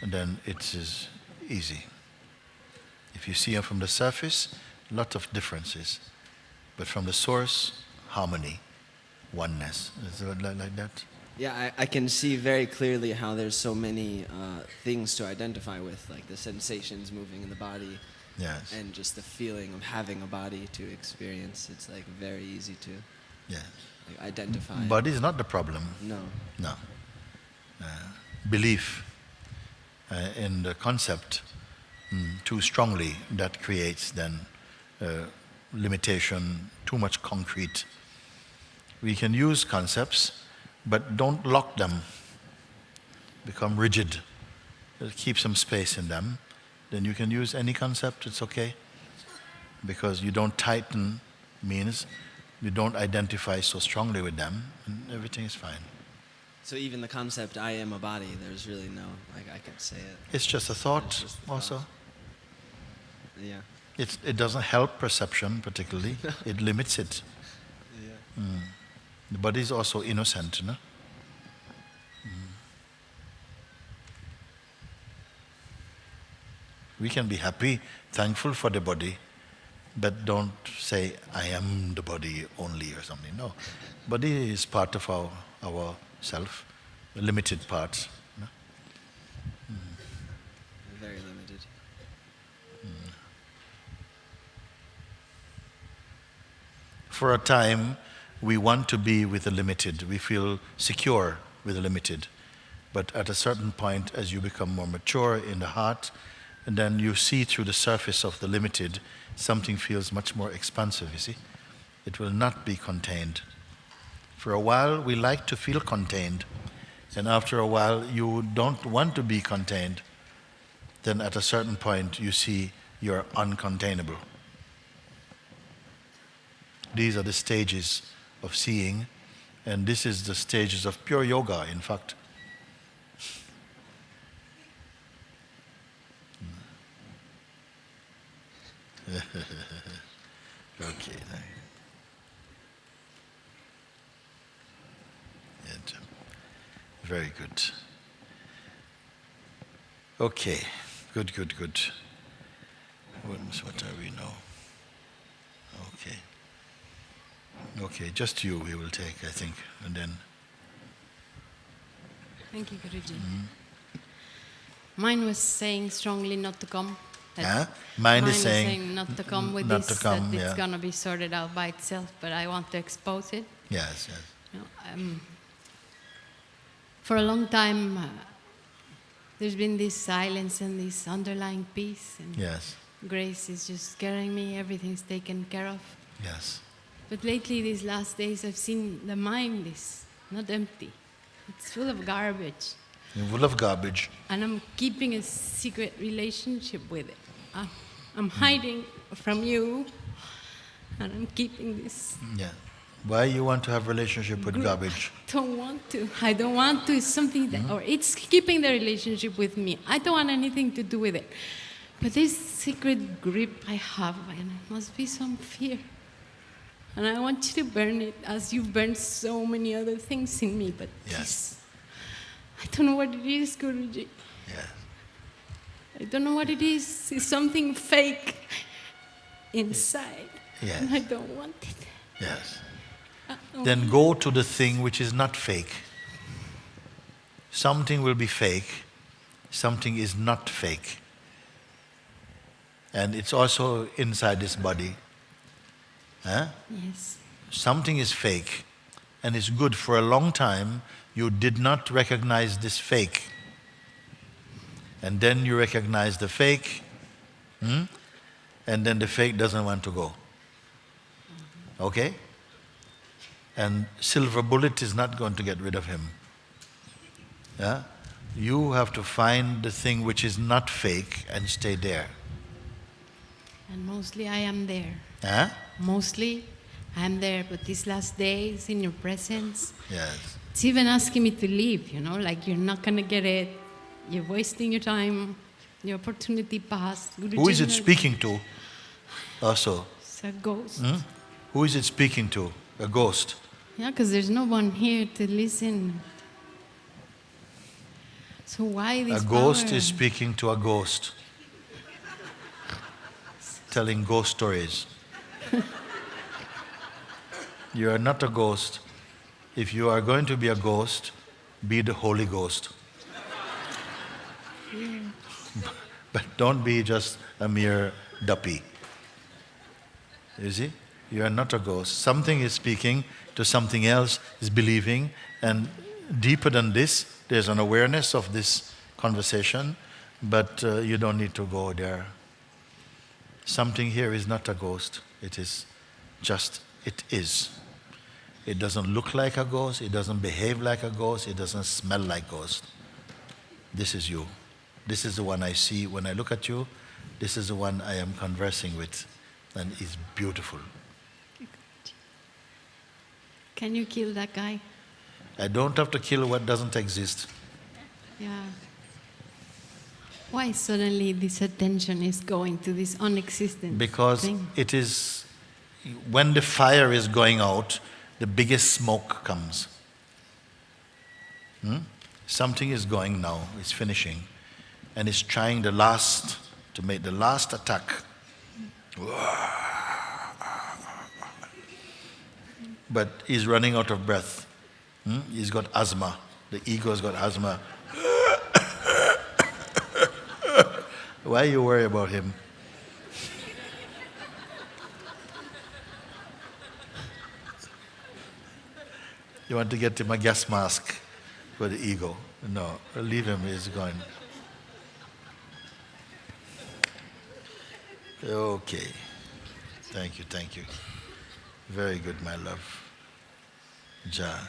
then it is easy. If you see it from the surface, a lot of differences. But from the source, harmony, oneness. Is it like that? Yeah, I can see very clearly how there's so many things to identify with, like the sensations moving in the body, Yes. and just the feeling of having a body to experience. It's like very easy to Yes. like, identify. Body is not the problem. No. No. Belief in the concept too strongly, that creates then limitation, too much concrete. We can use concepts, but don't lock them, become rigid. Keep some space in them. Then you can use any concept, it's okay. Because you don't tighten, means you don't identify so strongly with them, and everything is fine. So even the concept, I am a body, there's really no, like I can say it. It's just a thought It's just a also. thought. Yeah. It doesn't help perception particularly, it limits it. Yeah. The body is also innocent, no? We can be happy, thankful for the body, But don't say, I am the body only or something. No. Body is part of our self, the limited parts. No? Very limited. For a time, we want to be with the limited. We feel secure with the limited. But at a certain point, as you become more mature in the heart, and then you see through the surface of the limited, something feels much more expansive, you see? It will not be contained. For a while, we like to feel contained. And after a while, you don't want to be contained. Then at a certain point, you see you're uncontainable. These are the stages of seeing, and this is the stages of pure yoga, in fact. Okay. And, very good. Okay. Good. What are we now? Okay. Okay, just you we will take, I think, and then... Thank you, Guruji. Mine was saying strongly not to come. Mine is was saying not to come with not this, to come, that it's yeah. going to be sorted out by itself, but I want to expose it. Yes. You know, for a long time, there's been this silence and this underlying peace. And Yes. grace is just carrying me, everything's taken care of. Yes. But lately, these last days, I've seen the mind is not empty. It's full of garbage. You're full of garbage. And I'm keeping a secret relationship with it. I'm hiding from you, and I'm keeping this. Yeah. Why you want to have relationship with garbage? Don't want to. I don't want to. It's something that, or it's keeping the relationship with me. I don't want anything to do with it. But this secret grip I have, and it must be some fear. And I want you to burn it as you've burned so many other things in me. But Yes. I don't know what it is, Guruji. Yeah. I don't know what it is. It's something fake inside. Yes. And I don't want it. Yes. Oh. Then go to the thing which is not fake. Something will be fake. Something is not fake. And it's also inside this body. Huh? Yes. Something is fake. And it's good. For a long time, you did not recognize this fake. And then you recognize the fake. And then the fake doesn't want to go. Okay? And silver bullet is not going to get rid of him. Yeah? You have to find the thing which is not fake and stay there. And mostly I am there. Huh? Mostly I am there. But these last days in your presence, Yes. it's even asking me to leave, you know, like you're not going to get it. You're wasting your time. Your opportunity passed. Who is it speaking to? Also. It's a ghost. Who is it speaking to? A ghost. Yeah, because there's no one here to listen. So why this A ghost power? is speaking to a ghost. Telling ghost stories. You are not a ghost. If you are going to be a ghost, be the Holy Ghost. But don't be just a mere duppy. You see? You are not a ghost. Something is speaking to something else, is believing, and deeper than this, there's an awareness of this conversation, but you don't need to go there. Something here is not a ghost. It is just, it is. It doesn't look like a ghost. It doesn't behave like a ghost. It doesn't smell like a ghost. This is you. This is the one I see when I look at you. This is the one I am conversing with. And it's beautiful. Can you kill that guy? I don't have to kill what doesn't exist. Yeah. Why suddenly this attention is going to this unexistent Because thing? it is, when the fire is going out, the biggest smoke comes. Something is going now, it's finishing, and it's trying to make the last attack. but he's running out of breath. He's got asthma. The ego's got asthma. Why you worry about him? You want to get him a gas mask for the ego. No, leave him, he's going. Okay. Thank you, thank you. Very good, my love. Ja.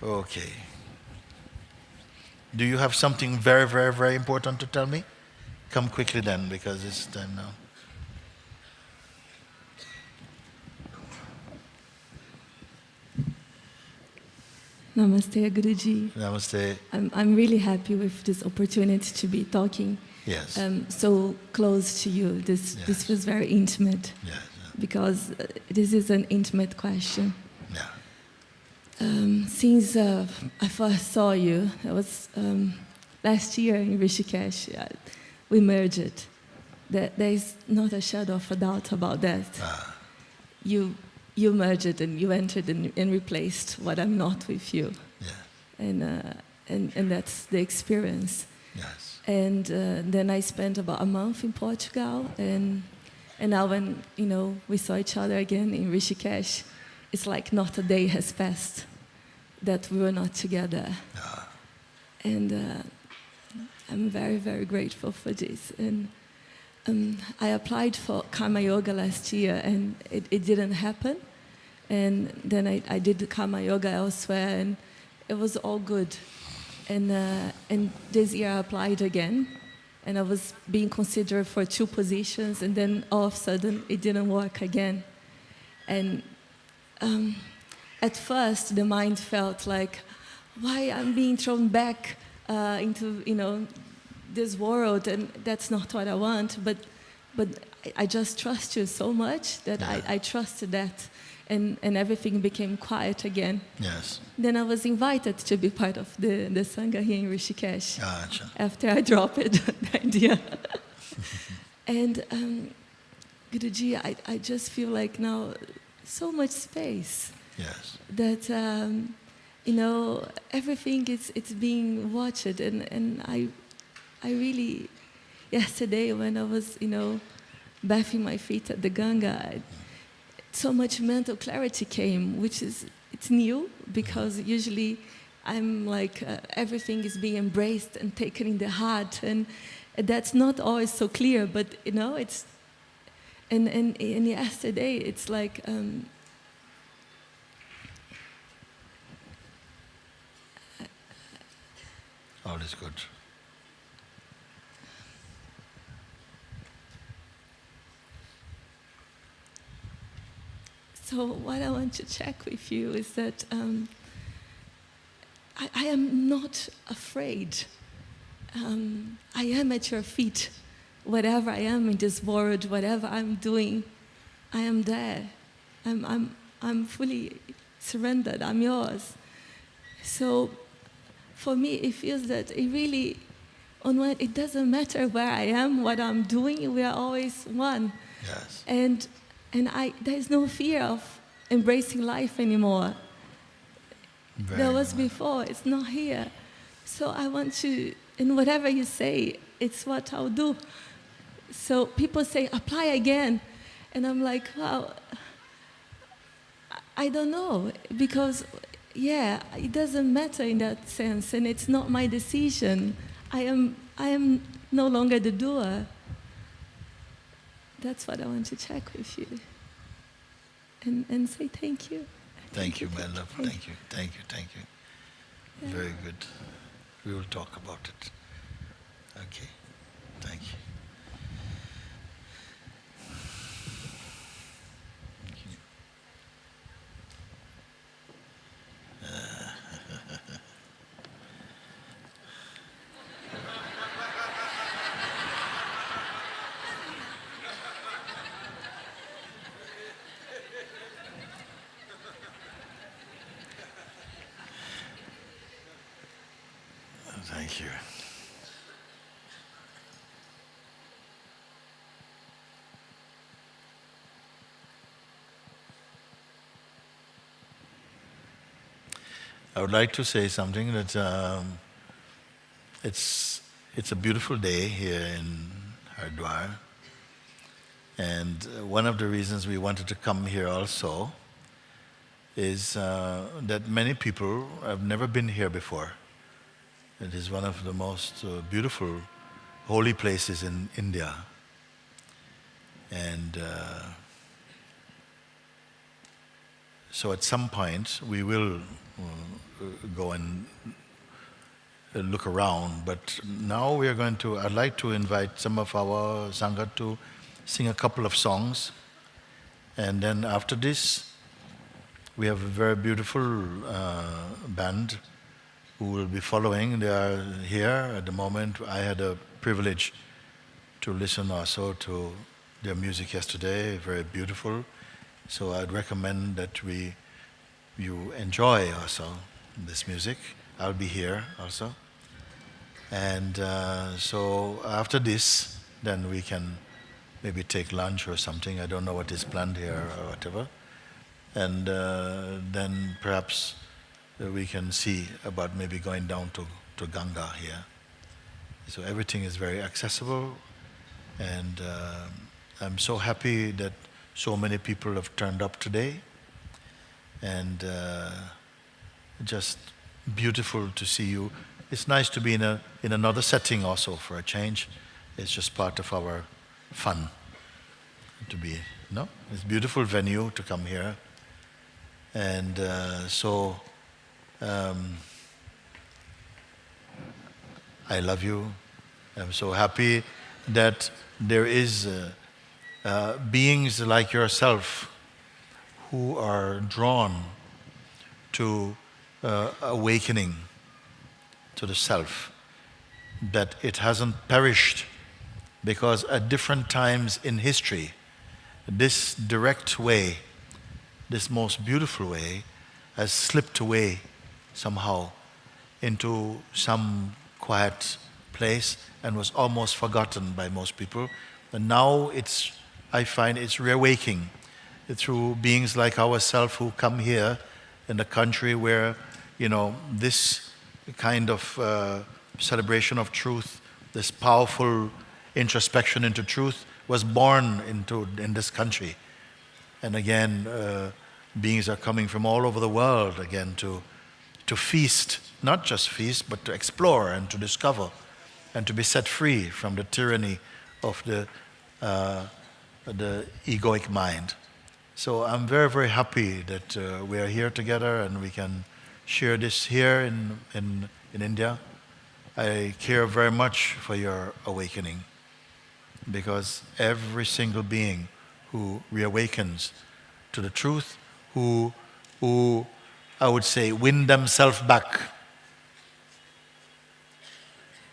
Okay. Do you have something very, very, very important to tell me? Come quickly then, because it's time now. Namaste, Guruji. Namaste. I'm really happy with this opportunity to be talking Yes. so close to you. This feels very intimate because this is an intimate question. Yeah. Since I first saw you, it was last year in Rishikesh, we merged. There is not a shadow of a doubt about that. You merged and you entered and replaced what I'm not with you. Yeah. And that's the experience. Yes. And then I spent about a month in Portugal, and now when we saw each other again in Rishikesh, it's like not a day has passed that we were not together. And I'm very, very grateful for this. And I applied for Karma Yoga last year, and it didn't happen. And then I did the Karma Yoga elsewhere, and it was all good. And this year I applied again, and I was being considered for 2 positions, and then all of a sudden it didn't work again. And at first the mind felt like, why I'm being thrown back into this world, and that's not what I want. But I just trust you so much that I trusted that. And everything became quiet again. Yes. Then I was invited to be part of the Sangha here in Rishikesh after I dropped the idea. And Guruji, I just feel like now so much space. Yes. That everything it's being watched, and I really, yesterday when I was bathing my feet at the Ganga, so much mental clarity came, which it's new, because usually I'm like everything is being embraced and taken in the heart, and that's not always so clear. But it's and yesterday it's like all is good. So what I want to check with you is that I am not afraid. I am at your feet. Whatever I am in this world, whatever I'm doing, I am there. I'm fully surrendered. I'm yours. So for me, it feels that it really, it doesn't matter where I am, what I'm doing. We are always one. Yes. And there's no fear of embracing life anymore. There was before, it's not here. So I want to, and whatever you say, it's what I'll do. So people say, apply again. And I'm like, wow, I don't know. Because, it doesn't matter in that sense. And it's not my decision. I am no longer the doer. That's what I want to check with you. And say thank you. Thank you, my love. Thank you. Thank you. Thank you. Yeah. Very good. We will talk about it. Okay. Thank you. Thank you. I would like to say something that it's a beautiful day here in Haridwar. And one of the reasons we wanted to come here also is that many people have never been here before. It is one of the most beautiful holy places in India. And so at some point we will go and look around, but now we are going to, I'd like to invite some of our Sangha to sing a couple of songs, and then after this we have a very beautiful band who will be following. They are here at the moment. I had a privilege to listen also to their music yesterday, very beautiful. So I'd recommend that you enjoy also this music. I'll be here also. And so after this, then we can maybe take lunch or something. I don't know what is planned here or whatever. And then perhaps we can see about maybe going down to Ganga here. So everything is very accessible, and I'm so happy that so many people have turned up today, and just beautiful to see you. It's nice to be in another setting also for a change. It's just part of our fun to be, no? It's a beautiful venue to come here. And so I love you. I'm so happy that there is beings like yourself who are drawn to awakening to the self, that it hasn't perished, because at different times in history, this direct way, this most beautiful way, has slipped away somehow into some quiet place and was almost forgotten by most people. And now I find it's reawaking through beings like ourselves who come here in a country where, this kind of celebration of truth, this powerful introspection into truth was born in this country. And again, beings are coming from all over the world again to feast, not just feast, but to explore and to discover and to be set free from the tyranny of the egoic mind. So I'm very, very happy that we are here together and we can share this here in India. I care very much for your awakening, because every single being who reawakens to the truth, who I would say win themselves back,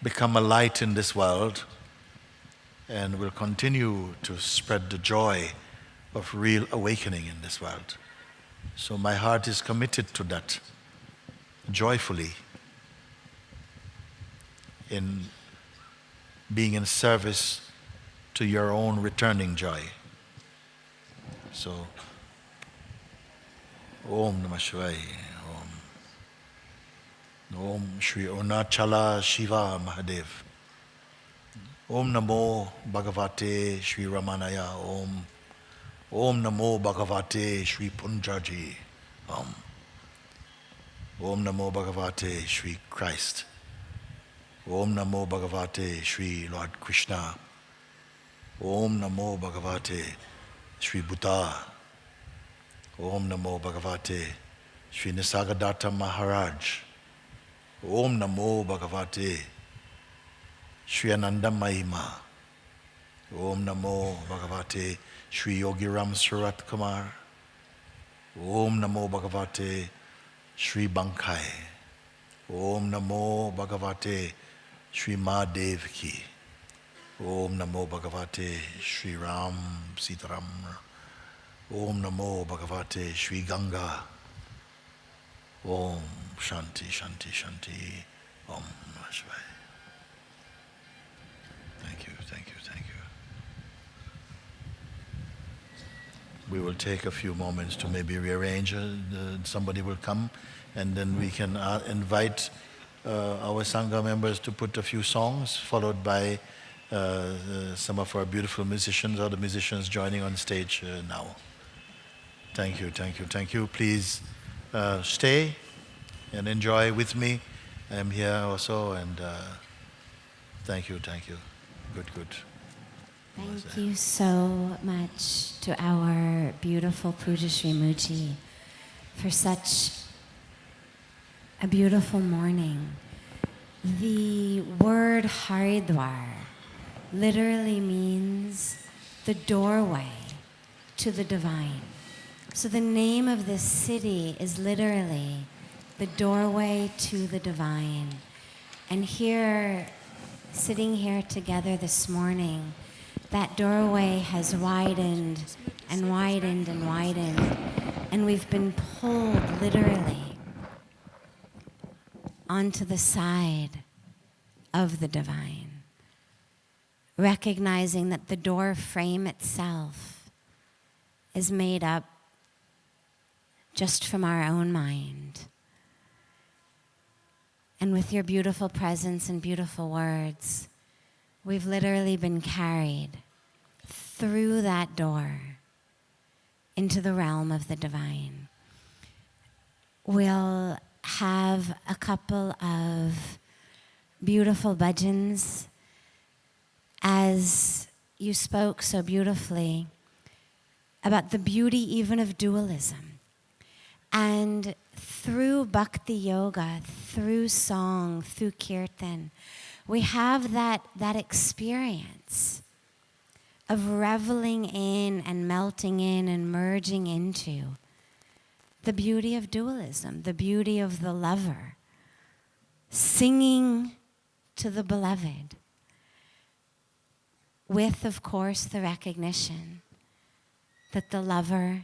become a light in this world, and will continue to spread the joy of real awakening in this world. So my heart is committed to that, joyfully, in being in service to your own returning joy. So, Om Namah Shivaya, Om Shri Arunachala Shiva Mahadev. Om Namo Bhagavate Shri Ramanaya. Om Namo Bhagavate Shri Punjaji. Om Namo Bhagavate Shri Christ. Om Namo Bhagavate Shri Lord Krishna. Om Namo Bhagavate Shri Buddha. Om Namo Bhagavate Shri Nisargadatta Maharaj. Om Namo Bhagavate Shri Ananda Mahima. Om Namo Bhagavate Shri Yogiram Surat Kumar. Om Namo Bhagavate Shri Bankai. Om Namo Bhagavate Shri Mahadev Ki. Om Namo Bhagavate Shri Ram Sitaram. Om Namo Bhagavate Shri Ganga. Om Shanti Shanti Shanti. Om Namah Shivaya. Thank you, thank you, thank you. We will take a few moments to maybe rearrange. Somebody will come and then we can invite our Sangha members to put a few songs, followed by some of our beautiful musicians or the musicians joining on stage now. Thank you, thank you, thank you. Please stay and enjoy with me. I am here also, and thank you, thank you. Good, good. Thank you so much to our beautiful Puja Sri Muji for such a beautiful morning. The word Haridwar literally means the doorway to the divine. So the name of this city is literally the doorway to the divine. And here, sitting here together this morning, that doorway has widened and widened and widened, and we've been pulled literally onto the side of the divine, recognizing that the door frame itself is made up just from our own mind. And with your beautiful presence and beautiful words, we've literally been carried through that door into the realm of the divine. We'll have a couple of beautiful bhajans as you spoke so beautifully about the beauty even of dualism. And through bhakti yoga, through song, through kirtan, we have that experience of reveling in and melting in and merging into the beauty of dualism, the beauty of the lover, singing to the beloved, with, of course, the recognition that the lover,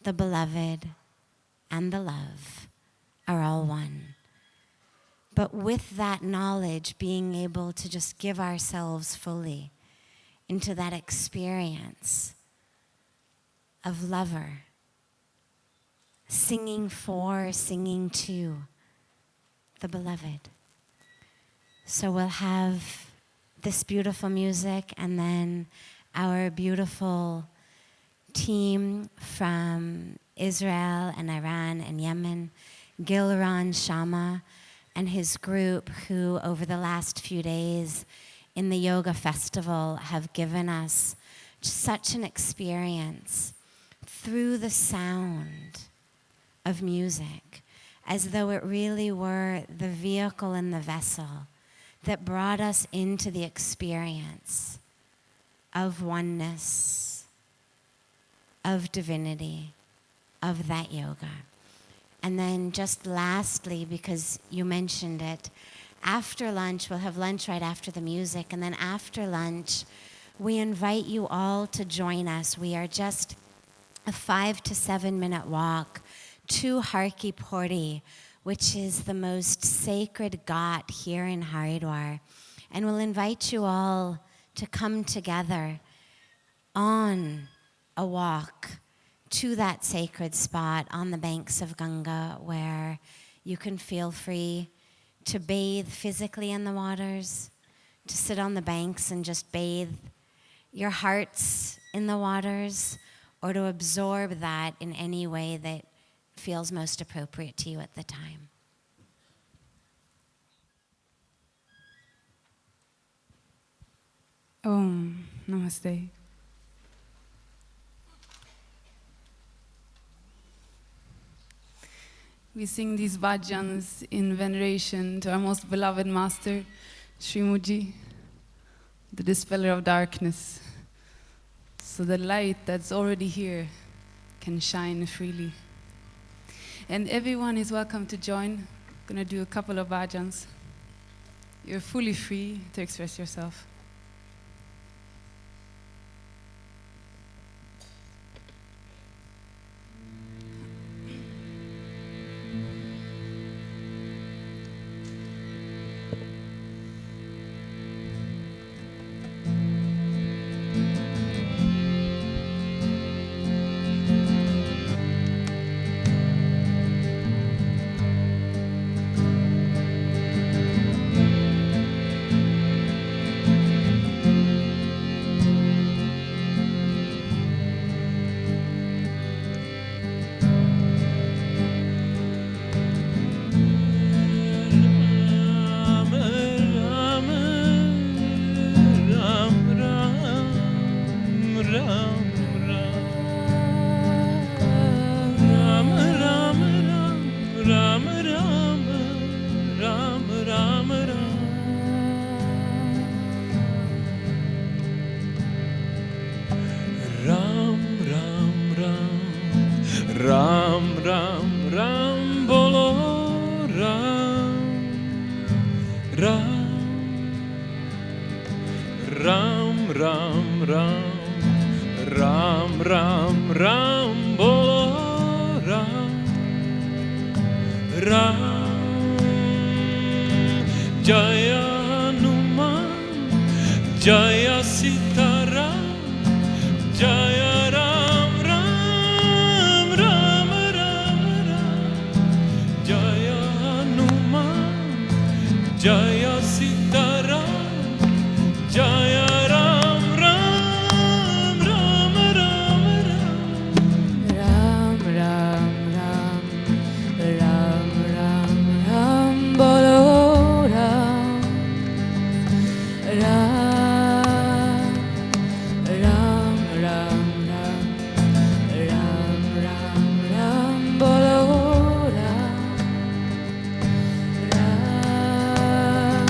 the beloved, and the love are all one. But with that knowledge, being able to just give ourselves fully into that experience of lover, singing for, singing to the beloved. So we'll have this beautiful music, and then our beautiful team from Israel and Iran and Yemen, Gilran Shama and his group, who over the last few days in the yoga festival have given us such an experience through the sound of music, as though it really were the vehicle and the vessel that brought us into the experience of oneness, of divinity, of that yoga. And then just lastly, because you mentioned it, after lunch, we'll have lunch right after the music, and then after lunch, we invite you all to join us. We are just a 5 to 7 minute walk to Harki Pori, which is the most sacred ghat here in Haridwar. And we'll invite you all to come together on a walk to that sacred spot on the banks of Ganga, where you can feel free to bathe physically in the waters, to sit on the banks and just bathe your hearts in the waters, or to absorb that in any way that feels most appropriate to you at the time. Om Namaste. We sing these bhajans in veneration to our most beloved master, Sri Muji, the dispeller of darkness, so the light that's already here can shine freely. And everyone is welcome to join. I'm gonna do a couple of bhajans. You're fully free to express yourself. Jaya Hanuman, Jaya Sitaram, Jaya Ram Ram, Ram Ram Ram, Jaya Hanuman, Jaya Sitaram, Jaya Ram Ram, Ram Ram Ram. Ram Ram Ram, Ram Ram Ram, Bolo Ram, Ram, Ram Ram Ram, Ram Ram Ram, Bolo Ram, Ram.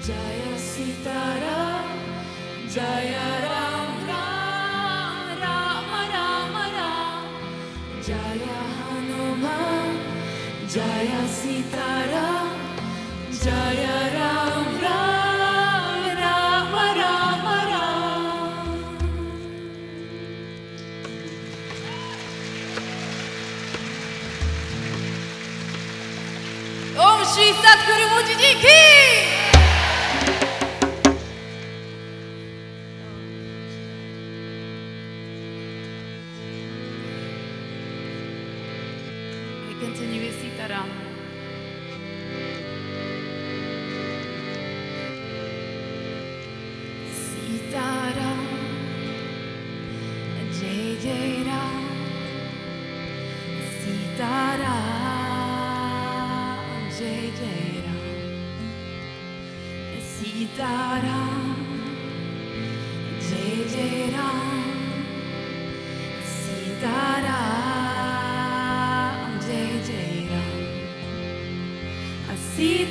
Jaya Sitaram, Jaya Ram Ram, Rama Rama Ram, Jaya Hanuman, Jaya Sitaram, Jaya Ram Ram, Rama Rama Ram. Om Shri Satguru Muji Ji ki! We continue with Sitaram. Sitaram, Jai Jai Ram, Sitaram, Jai Jai Ram, Sitaram, Jai Jai Ram, Sitaram, Jai Jai Ram, Sitaram,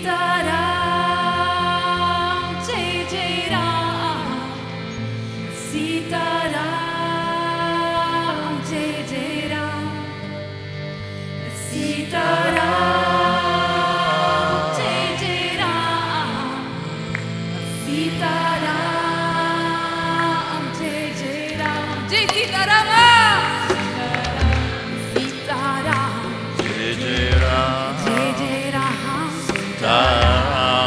Jai Jai Ram, Sitaram, Jai Jai Ram, Sitaram, Jai Jai Ram, Sitaram, Jai Jai Ram, Jai Sitaram, Sitaram, Jai Jai Ram, Jai Jai Ram, Sitaram.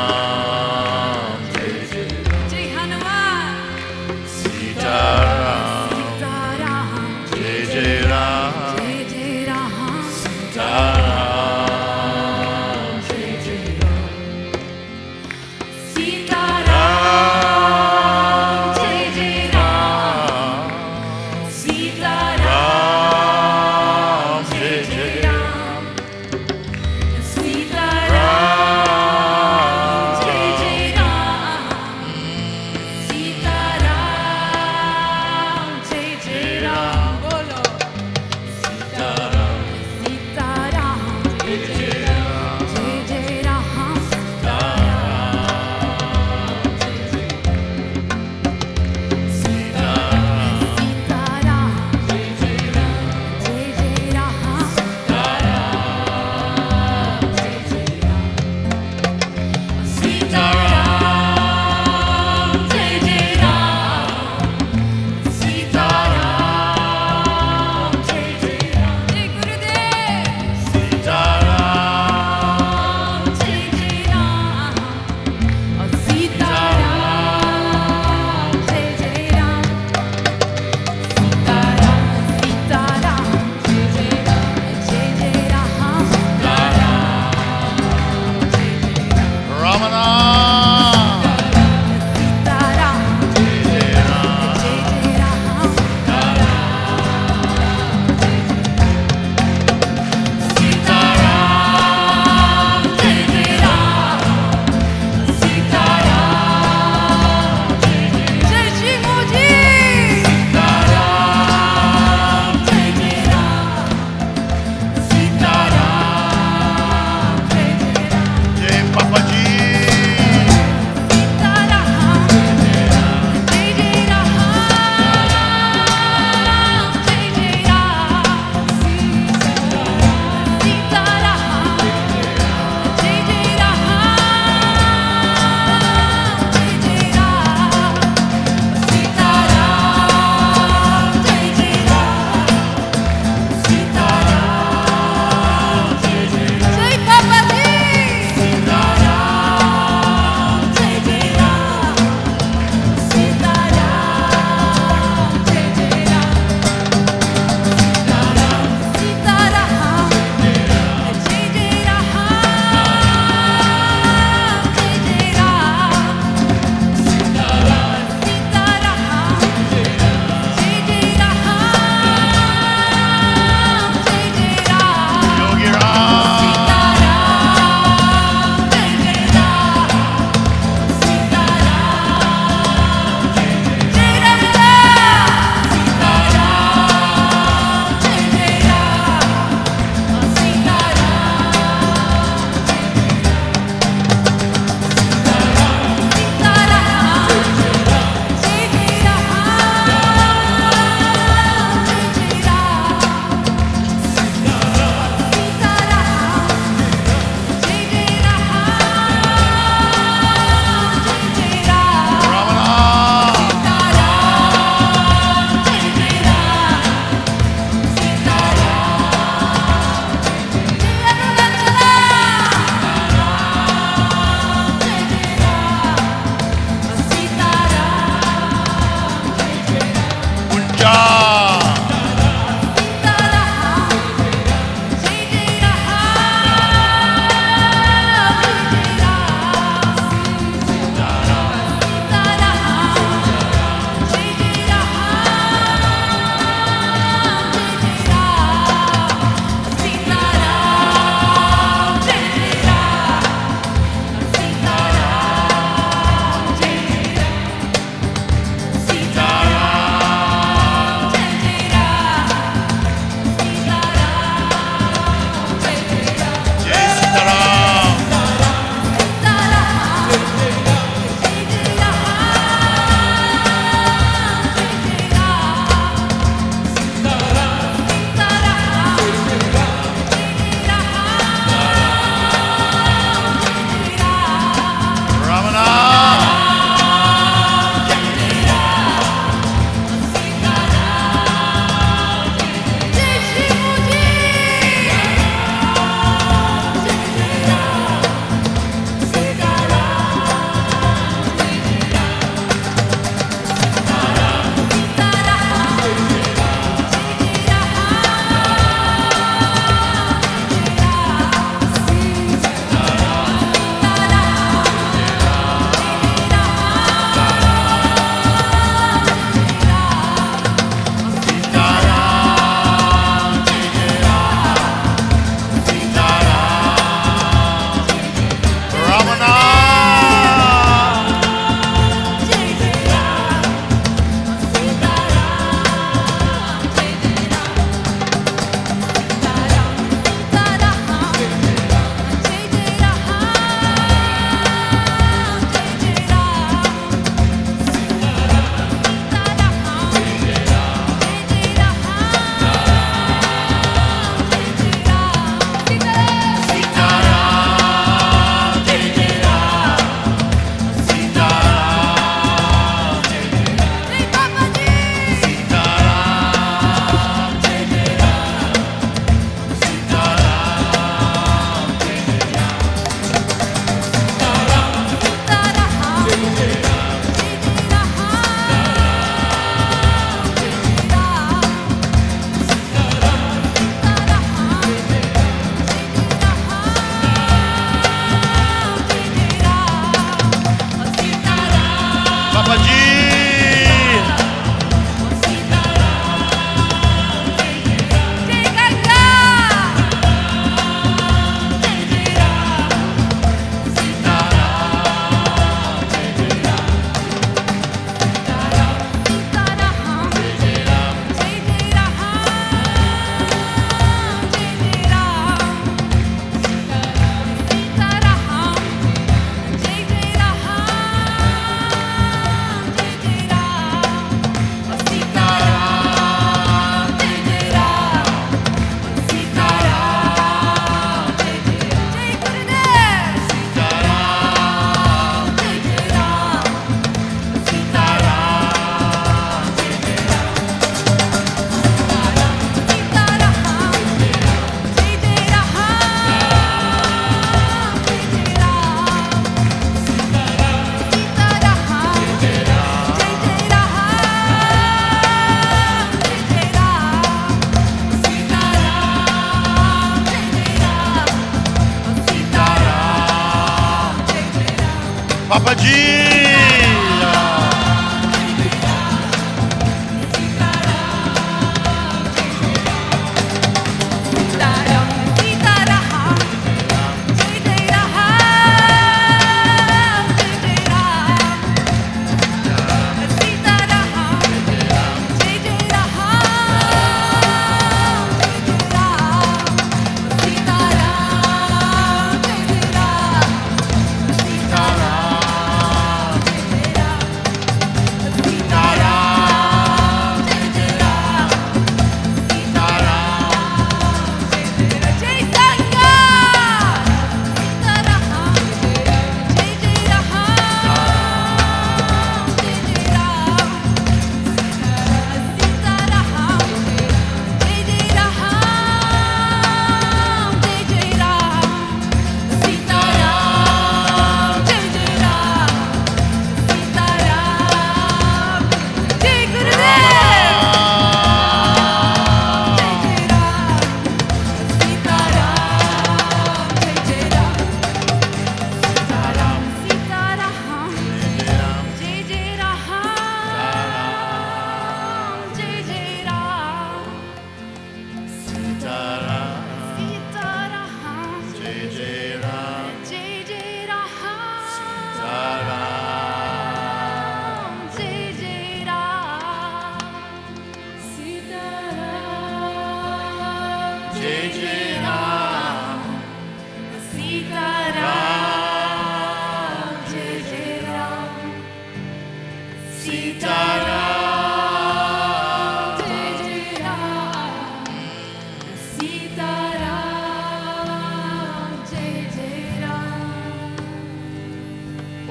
Papa G.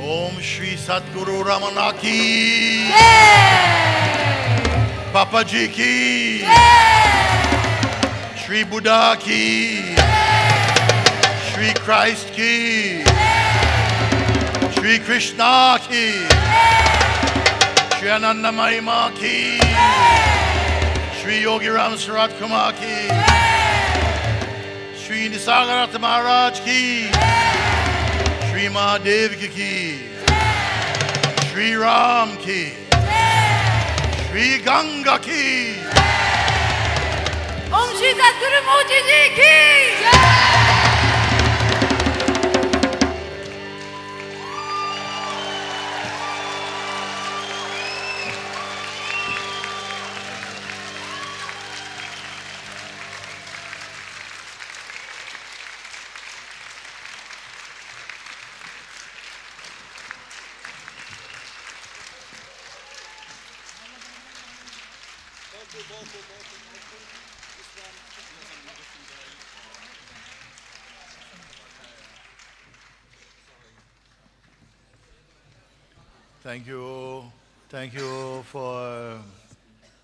Om Shri Satguru Ramana ki. Papa Ji ki. Shri Buddha ki. Shri Christ ki. Shri Krishna ki. Shri Ananda Mahima ki. Shri Yogi Ram Sarat Kumar ki. Shri Nisargadatta Maharaj ki. Shri Mahadev ki. Shri Ram ki. Shri Ganga ki. Om Shri Satguru Mochi Ji ki. Thank you for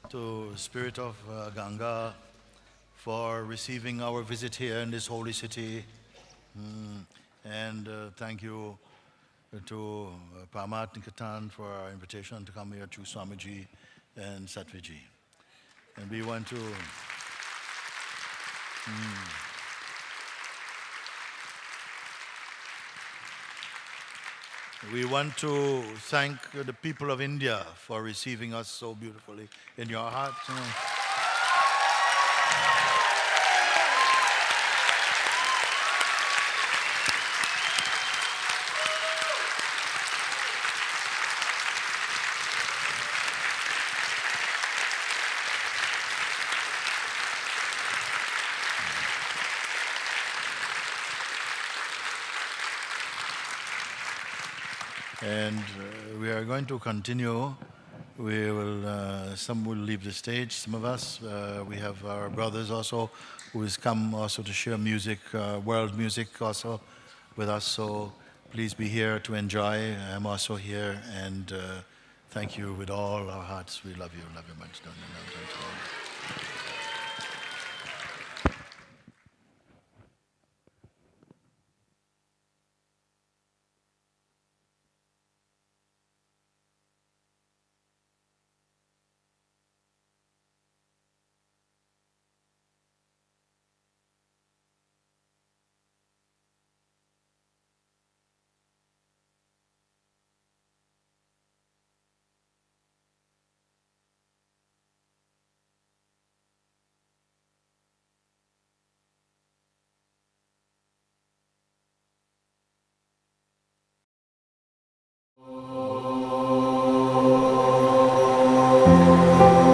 to Spirit of Ganga for receiving our visit here in this holy city. And thank you to Parmat Nikatan for our invitation to come here to Swamiji and Satviji. And we want to thank the people of India for receiving us so beautifully in your heart. And we are going to continue. We will, some will leave the stage, some of us. We have our brothers also who has come also to share music, world music also with us. So please be here to enjoy. I'm also here, and thank you with all our hearts. We love you much. Om.